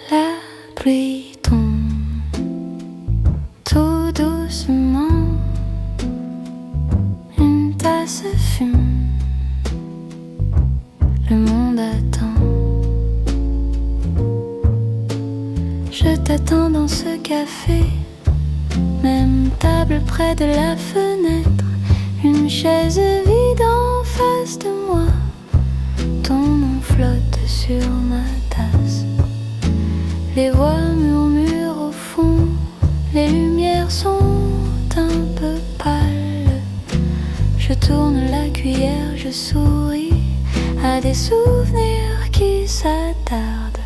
La pluie tombe tout doucement, une tasse fume, le monde attend. Je t'attends dans ce café, même table près de la fenêtre, une chaise vide en face de moi. Ton nom flotte sur ma tasse. Les voix murmurent au fond, les lumières sont un peu pâles. Je tourne la cuillère, je souris à des souvenirs qui s'attardent.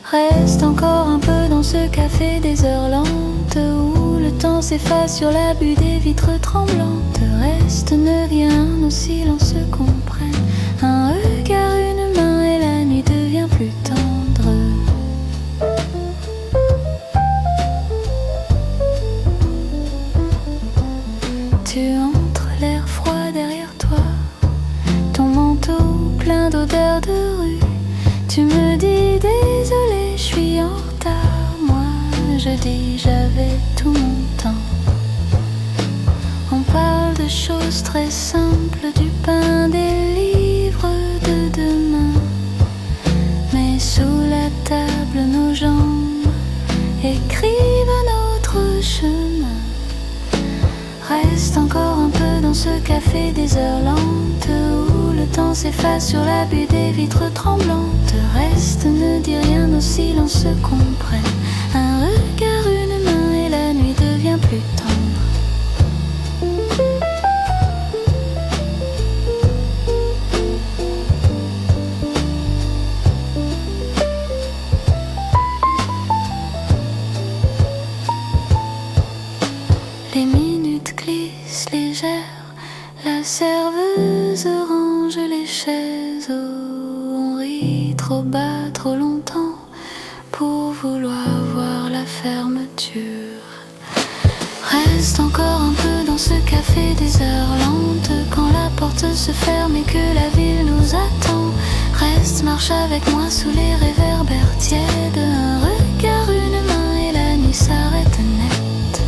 Reste encore un peu dans ce café des heures lentes où le temps s'efface sur la bulle des vitres tremblantes. Reste, ne dis rien, nos silences se comprennent. Un regard, une main et la nuit devient plus tendre. Tu entres, l'air froid derrière toi, ton manteau plein d'odeurs de rue. Tu me dis désolé, je suis en retard. Moi je dis j'avais tout mon temps. On parle de choses très simples, du pain, des livres de demain. Mais sous la table nos jambes écrivent notre chemin. Reste encore un peu dans ce café des heures lentes où le temps s'efface sur la bulle des vitres tremblantes. Reste, ne dis rien, nos silences se comprennent. Un regard, une main et la nuit devient plus tendre. Les minutes glissent légères, la serveuse range les chaises. On rit trop bas, trop longtemps pour vouloir voir la fermeture. Reste encore un peu dans ce café des heures lentes quand la porte se ferme et que la ville nous attend. Reste, marche avec moi sous les réverbères tièdes. Un regard, une main et la nuit s'arrête net.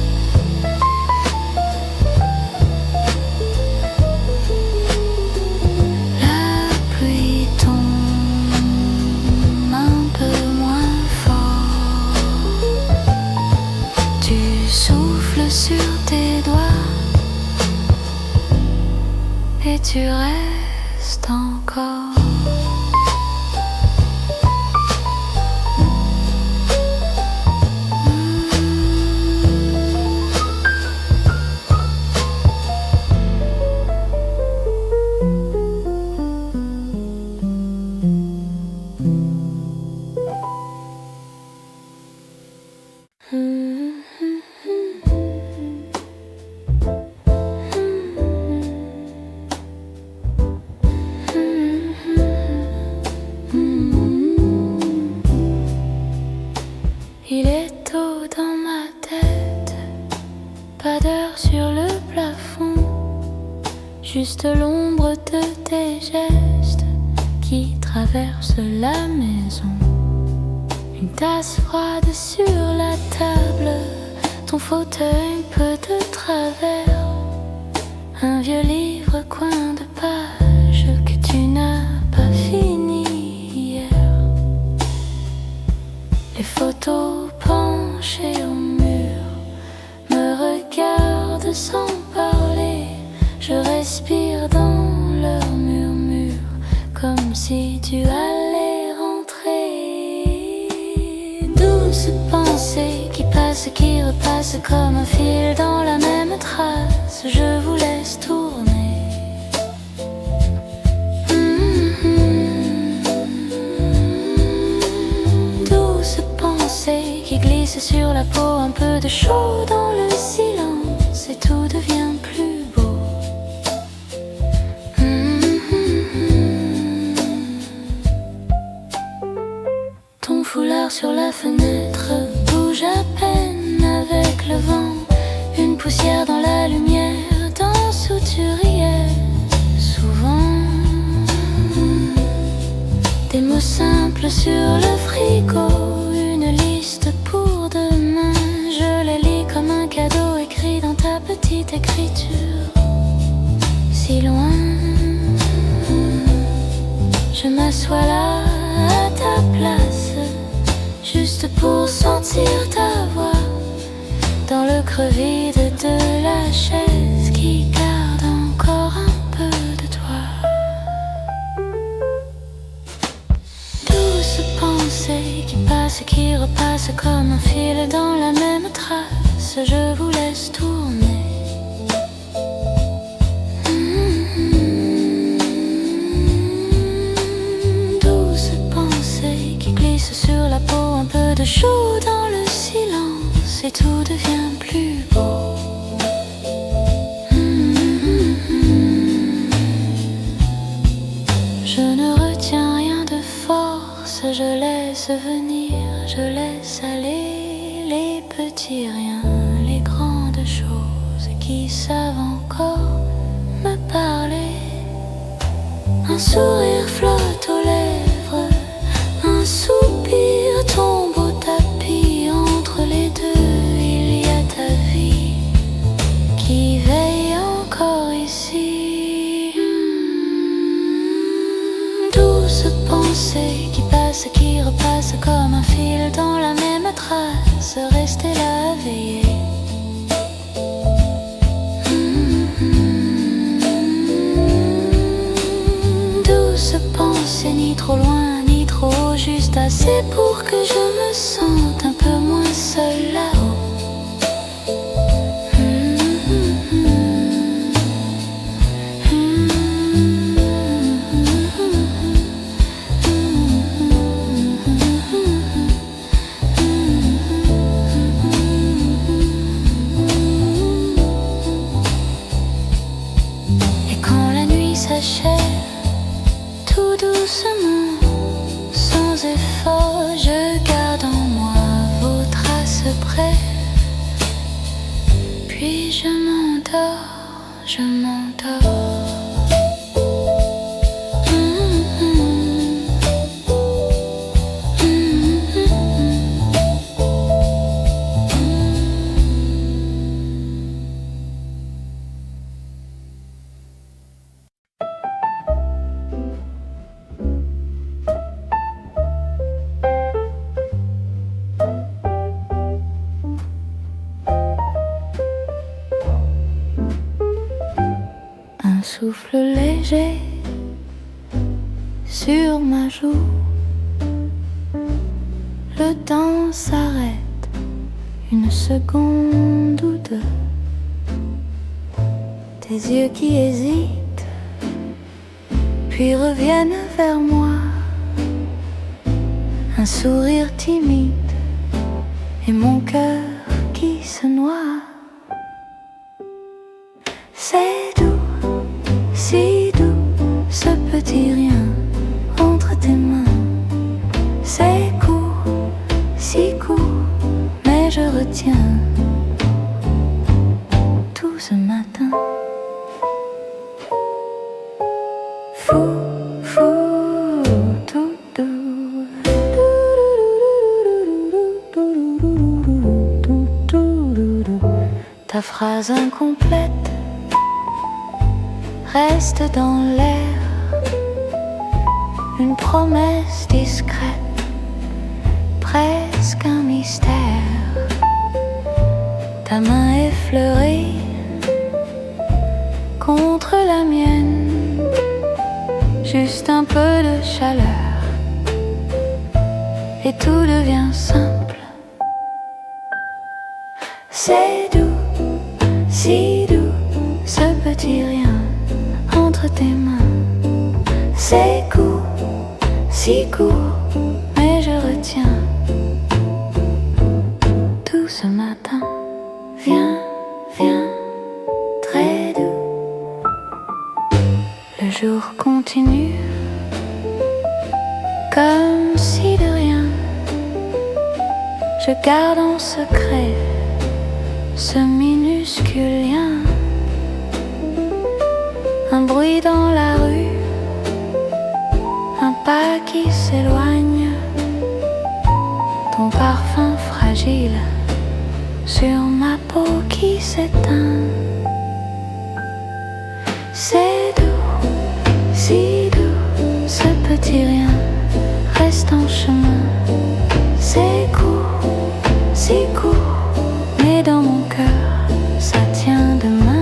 La pluie tombe un peu moins fort. Tu souffles sur tes doigts et tu restes encore. Il est tôt dans ma tête, pas d'heure sur le plafond, juste l'ombre de tes gestes qui traversent la maison. Une tasse froide sur la table, ton fauteuil peu de travers, un vieux livre coin de page que tu n'as pas fini hier. Les photos penchées au mur me regardent sans parler. Je respire dans leur murmure comme si tu allais rentrer. Douce pensée qui repasse comme un fil dans la même trace. Je vous laisse tourner. Douce pensée qui glisse sur la peau, un peu de chaud dans le silence et tout devient plus beau. Ton foulard sur la fenêtre bouge à peine avec le vent. Une poussière dans la lumière, danse où tu riais souvent. Des mots simples sur le frigo, une liste pour demain. Je les lis comme un cadeau écrit dans ta petite écriture. Si loin, je m'assois là à ta place, juste pour sentir ta voix dans le creux vide de la chaise qui garde encore un peu de toi. Douce pensée qui repasse comme un fil dans la même trace. Je vous laisse tourner. Douce pensée qui glisse sur la peau, un peu de chaud dans le silence et tout devient plus beau. Je ne retiens rien de force, je laisse venir, je laisse aller les petits riens, les grandes choses qui savent encore me parler. Un sourire flotte aux lèvres, un soupir tombe au tapis. Entre les deux, il y a ta vie qui veille encore ici. Douce pensée qui repasse comme un fil dans la même trace. Rester là à veiller. Douce pensée, ni trop loin ni trop haut, juste assez pour que je me sente un peu moins seule là-haut. Et quand la nuit s'achève, tout doucement, sans effort, je garde en moi vos traces brèves. Puis je m'endors, je m'endors. souffle léger sur ma joue. Le temps s'arrête une seconde ou deux. Tes yeux qui hésitent, puis reviennent vers moi. Un sourire timide et mon cœur qui se noie. C'est doux, si doux, ce petit rien entre tes mains. C'est court, si court, mais je retiens tout ce matin. Fou, fou, tout doux. Ta phrase incomplète reste dans l'air, une promesse discrète, presque un mystère. Ta main effleurée contre la mienne, juste un peu de chaleur et tout devient simple. C'est doux, si doux, ce petit rien entre tes mains. C'est court, si court, mais je retiens tout ce matin. Viens, viens, très doux. Le jour continue comme si de rien. Je garde en secret ce minuscule lien. Un bruit dans la rue, un pas qui s'éloigne, ton parfum fragile sur ma peau qui s'éteint. C'est doux, si doux, ce petit rien reste en chemin. C'est court, si court, mais dans mon cœur ça tient demain.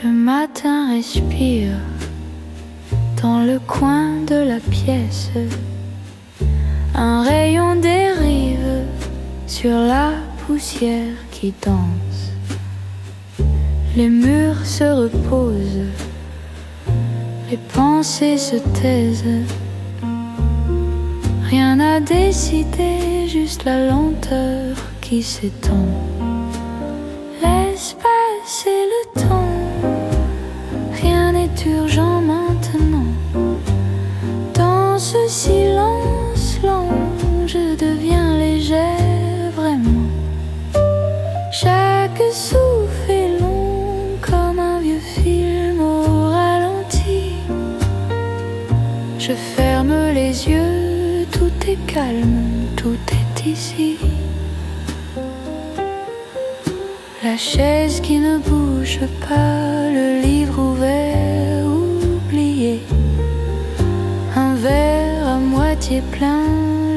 Le matin respire dans le coin de la pièce. Un rayon dérive sur la poussière qui danse. Les murs se reposent, les pensées se taisent. Rien à décider, juste la lenteur qui s'étend. Laisse passer le temps. Rien n'est urgent maintenant. Dans ce silence lent, je deviens légère vraiment. Chaque souffle est long comme un vieux film au ralenti. Je ferme les yeux, tout est calme, tout est ici. La chaise qui ne bouge pas, le livre ouvert, oublié. Un verre à moitié plein,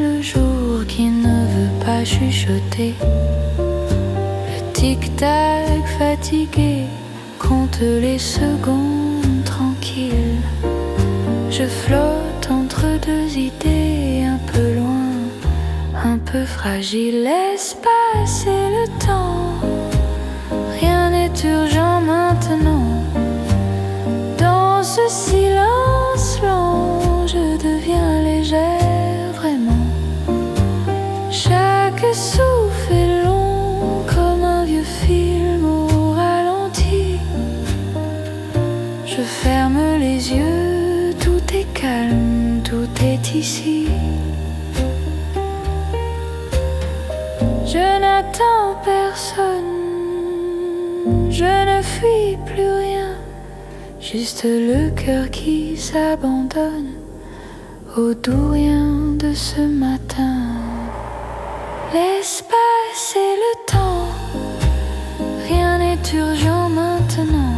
le jour qui ne veut pas chuchoter. Le tic-tac fatigué compte les secondes tranquilles. Je flotte entre deux idées, un peu loin, un peu fragile. Laisse passer le temps. Rien n'est urgent maintenant. Dans ce silence lent, je deviens légère vraiment. Chaque souffle est long comme un vieux film au ralenti. Je ferme les yeux, tout calme, tout est ici. Je n'attends personne, je ne fuis plus rien, juste le cœur qui s'abandonne au doux rien de ce matin. L'espace et le temps, rien n'est urgent maintenant.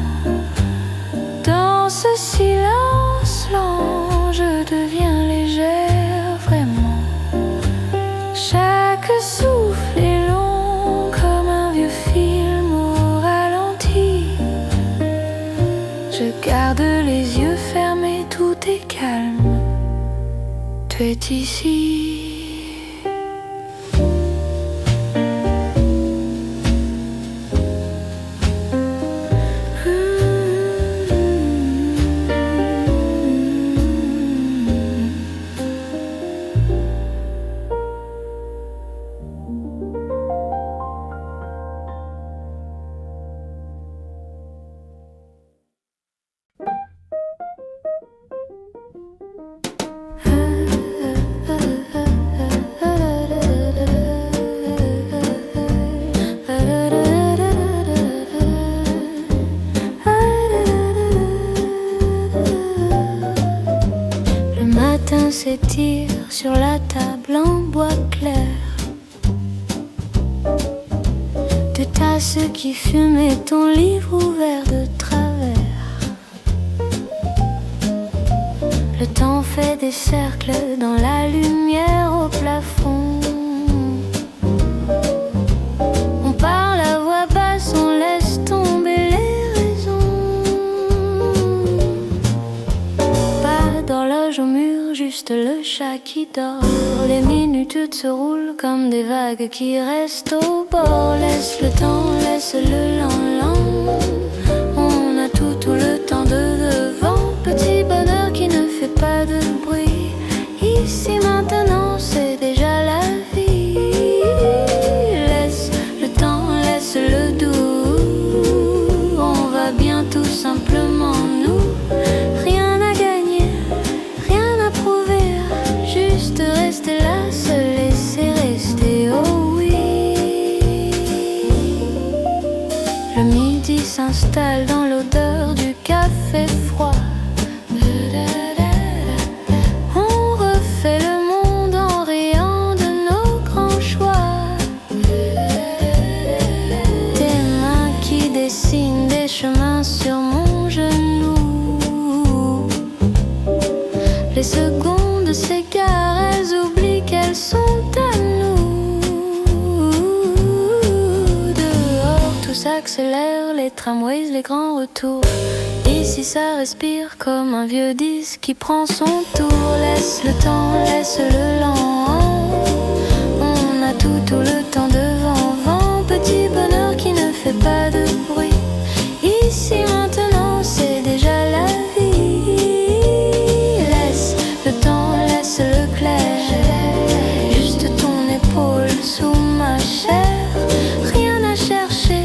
Dans ce silence lent, je deviens légère vraiment. Chaque souffle est long comme un vieux film au ralenti. Je garde les yeux fermés, tout est calme, tout est ici. S'étire sur la table en bois clair. Deux tasses qui fument et ton livre ouvert de travers. Le temps fait des cercles dans la lumière au plafond. On parle à voix basse, on laisse tomber les raisons. Pas d'horloge au mur, juste le chat qui dort. Les minutes se roulent comme des vagues qui restent au bord. Laisse le temps, laisse-le lent. On a tout le temps de devant. Petit bonheur qui ne fait pas de bruit. Ici maintenant c'est déjà la vie. Laisse le temps, laisse-le doux. On va bien tout simplement nous. Rien à gagner, rien à prouver. Juste rester là, se laisser rester, oh oui. Le midi s'installe dans l'odeur du café froid. On refait le monde en riant de nos grands choix. Tes mains qui dessinent des chemins sur mon genou. Les secondes s'égarent, elles oublient qu'elles sont à nous. Dehors tout s'accélère, les tramways, les grands retours. Ici ça respire comme un vieux disque qui prend son tour. Laisse le temps, laisse-le lent. On a tout le temps devant vent. Petit bonheur qui ne fait pas de bruit. Ici maintenant c'est déjà la vie. Laisse le temps, laisse le clair. Juste ton épaule sous ma chair. Rien à chercher,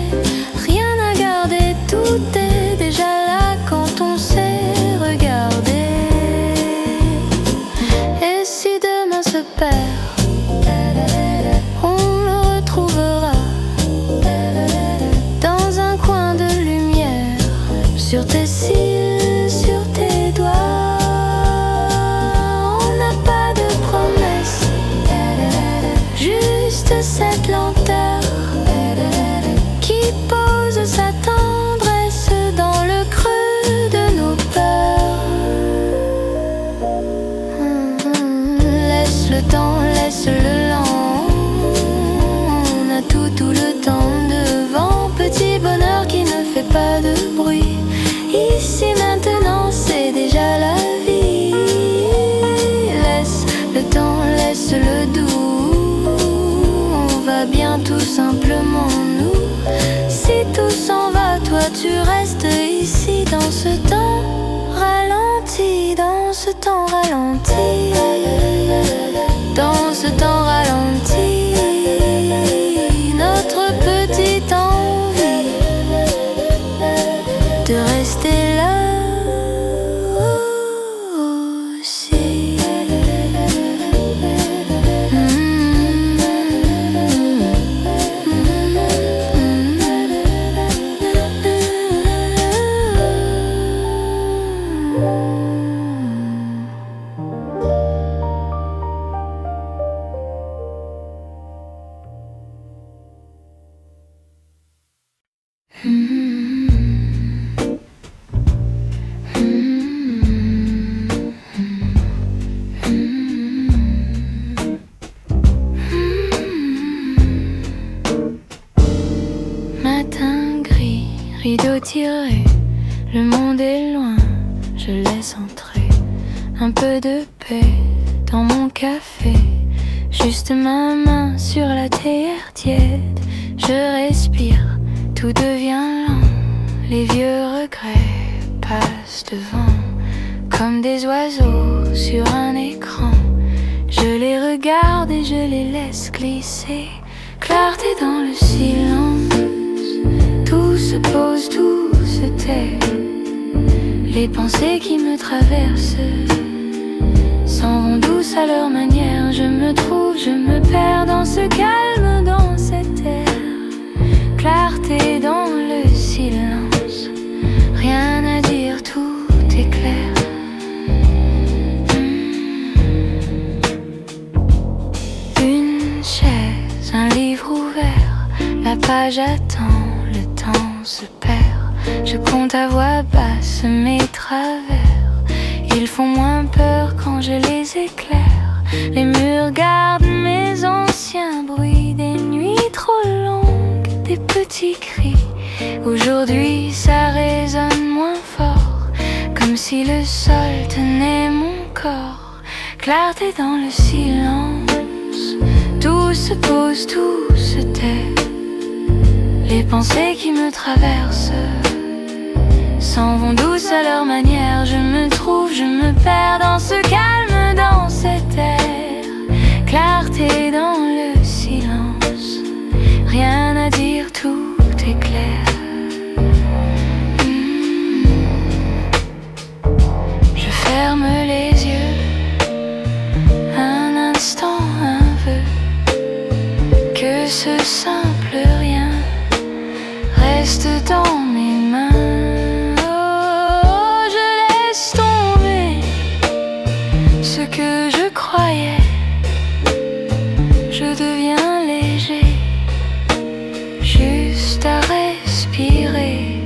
rien à garder. Tout est déjà là quand on sait regarder. Et si demain se perd, on le retrouvera dans un coin de lumière. Sur tes cils, sur tes doigts. On n'a pas de promesse, juste cette lenteur qui pose sa tendresse dans le creux de nos peurs. Laisse le temps, laisse-le lent. On a tout le temps devant. Petit bonheur qui ne fait pas de bruit. Ici maintenant c'est déjà la vie. Laisse le temps, laisse-le doux. On va bien tout simplement nous. Si tout s'en va, toi tu restes ici dans ce temps ralenti. Dans ce temps ralenti. Dans ce temps ralenti. Notre petite envie de rester là aussi. rideau tiré, le monde est loin, je laisse entrer un peu de paix dans mon café. Juste ma main sur la théière tiède, je respire, tout devient lent. Les vieux regrets passent devant, comme des oiseaux sur un écran. Je les regarde et je les laisse glisser. Clarté dans le silence, tout se pose, tout se tait. Les pensées qui me traversent s'en vont douces à leur manière. Je me trouve, je me perds dans ce calme, dans cet air. Clarté dans le silence, rien à dire, tout est clair. Une chaise, un livre ouvert, la page attend, le temps se perd. Je compte à voix basse mes travers, ils font moins peur quand je les éclaire. Les murs gardent mes anciens bruits, des nuits trop longues, des petits cris. Aujourd'hui ça résonne moins fort, comme si le sol tenait mon corps. Clarté dans le silence, tout se pose, tout se tait. Les pensées qui me traversent s'en vont douces à leur manière. Je me trouve, je me perds dans ce calme, dans cet air. Clarté dans le silence, rien à dire, tout est clair. Je ferme les yeux, un instant, un vœu, que ce simple rien reste dans mes mains. Oh, je laisse tomber ce que je croyais. Je deviens léger, juste à respirer.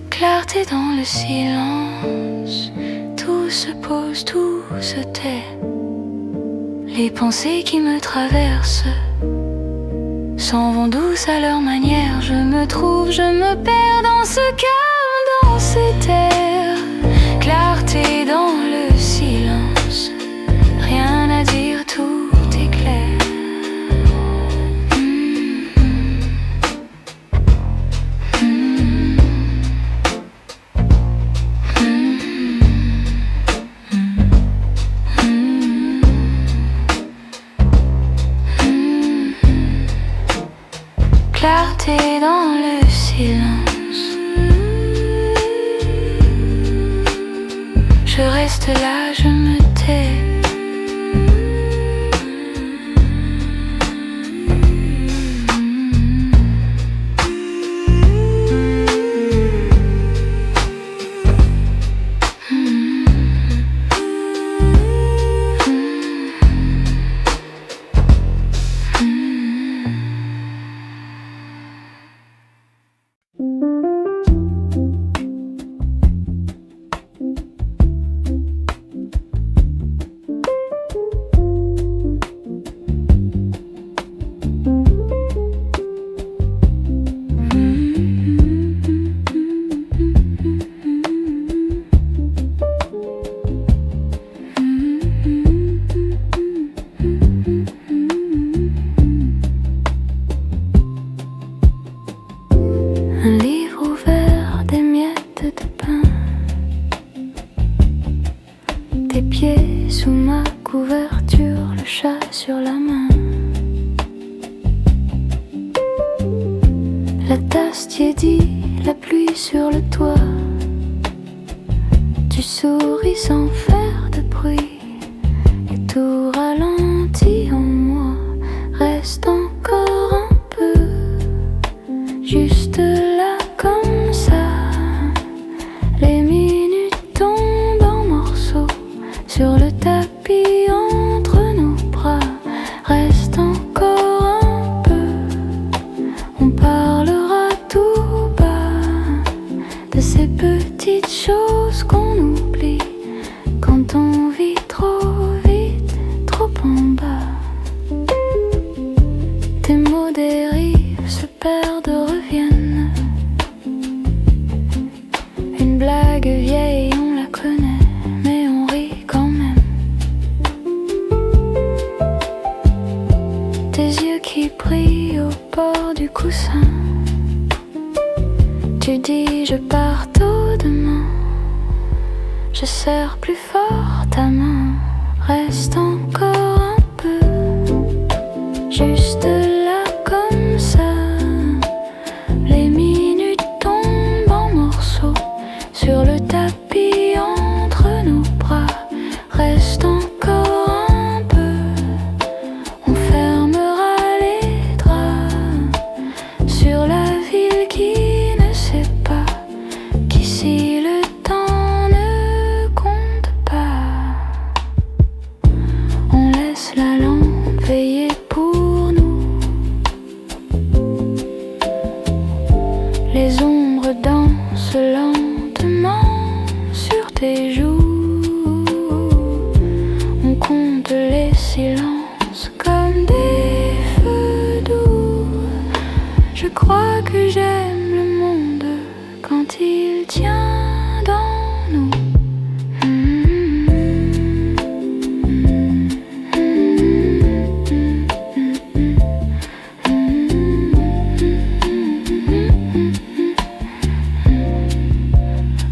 Clarté dans le silence, tout se pose, tout se tait. Les pensées qui me traversent s'en vont douces à leur manière. Je me trouve, je me perds dans ce calme, dans cet air. Clarté dans le silence, rien à dire, tout est clair. Clarté dans le silence, je reste là, je me tais. Un livre ouvert, des miettes de pain, tes pieds sous ma couverture, le chat sur la main. La tasse tiédie, la pluie sur le toit. Tu souris sans faire de bruit, et tout ralentit en moi. Reste encore un peu, juste là comme ça. Les minutes tombent en morceaux sur le tapis entre nos bras. Reste encore un peu, on parlera tout bas de ces petites choses qu'on oublie quand on vit trop vite, trop en bas. Tes mots dérivent, se perdent, reviennent. coussin. Tu dis je pars tôt demain. Je serre plus fort ta main. Reste encore un peu, juste là comme ça. Les minutes tombent en morceaux sur le tapis entre nos bras. Reste encore un peu, on fermera les draps sur la ville qui ne sait pas qu'ici le temps ne compte pas. On laisse la lampe veiller pour nous. Les ombres dansent lentement sur tes joues. On compte les silences comme des feux doux. Je crois que j'aime le monde quand il tient dans nous.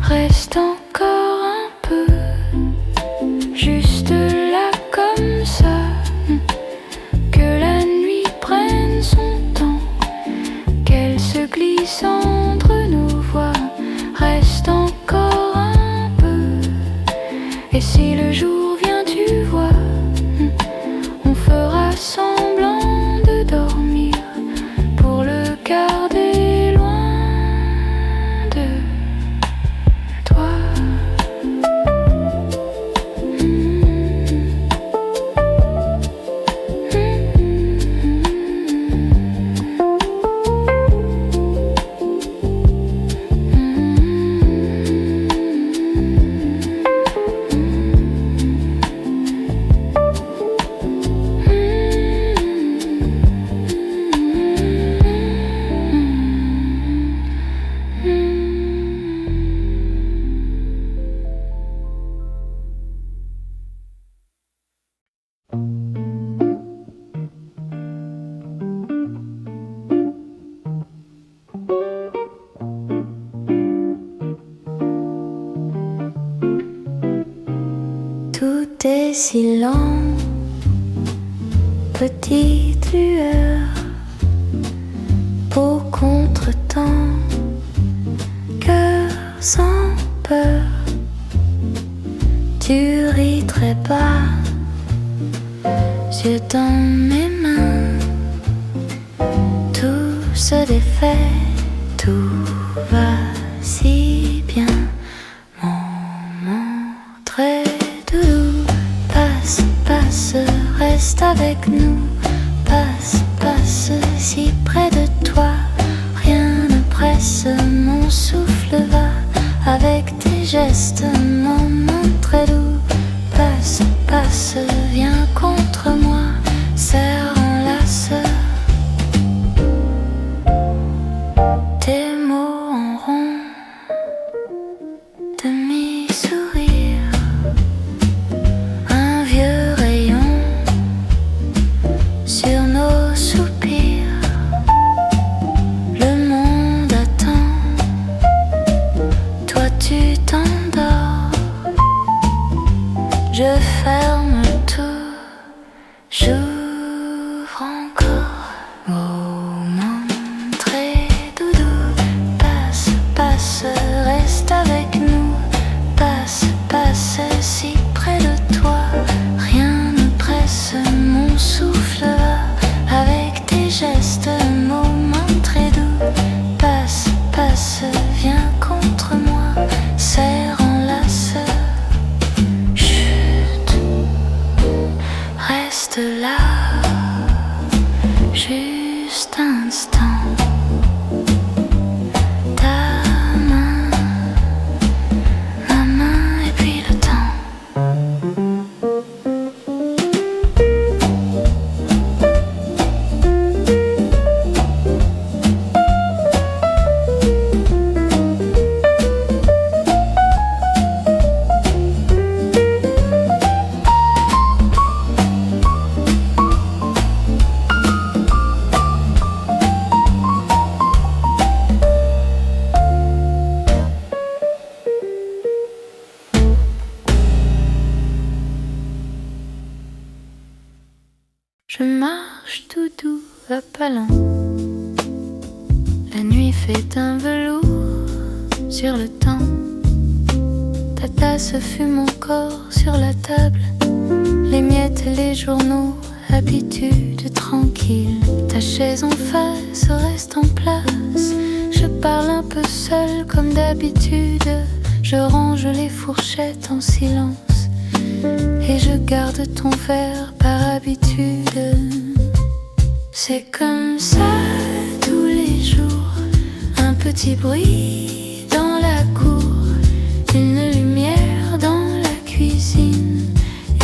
Reste encore un peu, juste là comme ça, que la nuit prenne son temps, qu'elle se glisse entre nos voix. Reste encore un peu, et si le jour vient tu vois, on fera semblant de dormir pour le garder loin de toi. Tout est si lent, petite lueur, beau contre-temps, cœur sans peur. Tu ris très bas, yeux dans mes mains, tout se défait, tout va si bien. Très doudou, passe, passe, reste avec nous. Passe, passe, si près de toi. Rien ne presse, mon souffle va avec tes gestes, moment très doux. Passe, passe, viens contre moi, serre, enlace. Tes mots en rond, demi-sourire, un vieux rayon sur nos soupirs. Le monde attend, toi tu t'endors. Je ferme tout, j'ouvre encore. Moment très doudou, passe, passe, reste avec nous. Passe, passe, si près de toi. Rien ne presse, mon souffle va avec tes gestes, moment très doux. Passe, passe, viens contre moi, serre, enlace. Chut, reste là, juste un instant. Ta main, ma main et puis le temps. Je marche tout doux à pas lents. La nuit fait un velours sur le temps. Ta tasse fume encore sur la table. Les miettes et les journaux, habitude tranquille. Ta chaise en face reste en place. Je parle un peu seul comme d'habitude. Je range les fourchettes en silence. Et je garde ton verre par habitude. C'est comme ça tous les jours. Un petit bruit dans la cour, une lumière dans la cuisine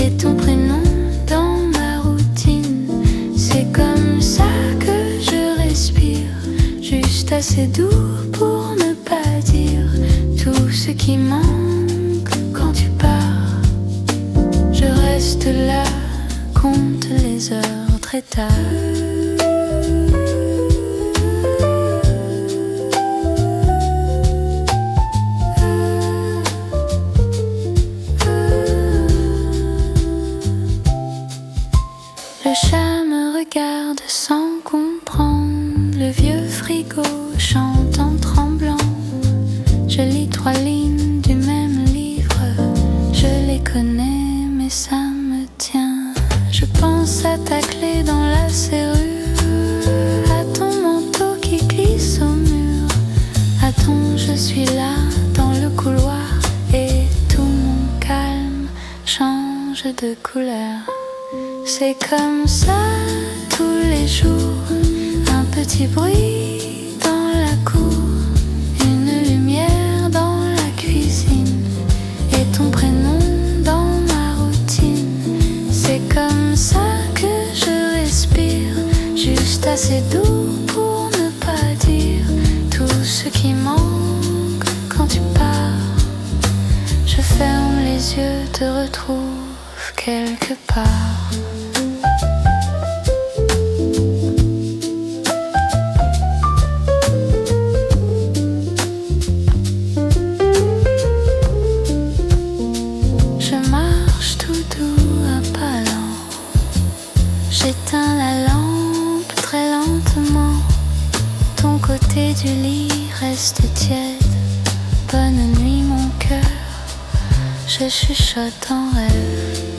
et ton prénom dans ma routine. C'est comme ça que je respire, juste assez doux pour ne pas dire tout ce qui manque quand tu pars. Je reste là, compte les heures très tard. Le chat me regarde sans comprendre. Le vieux frigo chante en tremblant. Je lis 3 lignes du même livre. Je les connais mais ça me tient. Je pense à ta clé dans la serrure, à ton manteau qui glisse au mur, à ton je suis là dans le couloir. Et tout mon calme change de couleur. C'est comme ça tous les jours. Un petit bruit dans la cour, une lumière dans la cuisine et ton prénom dans ma routine. C'est comme ça que je respire, juste assez doux pour ne pas dire tout ce qui manque quand tu pars. Je ferme les yeux, te retrouve quelque part. J'éteins la lampe très lentement. Ton côté du lit reste tiède. Bonne nuit mon cœur, je chuchote en rêve.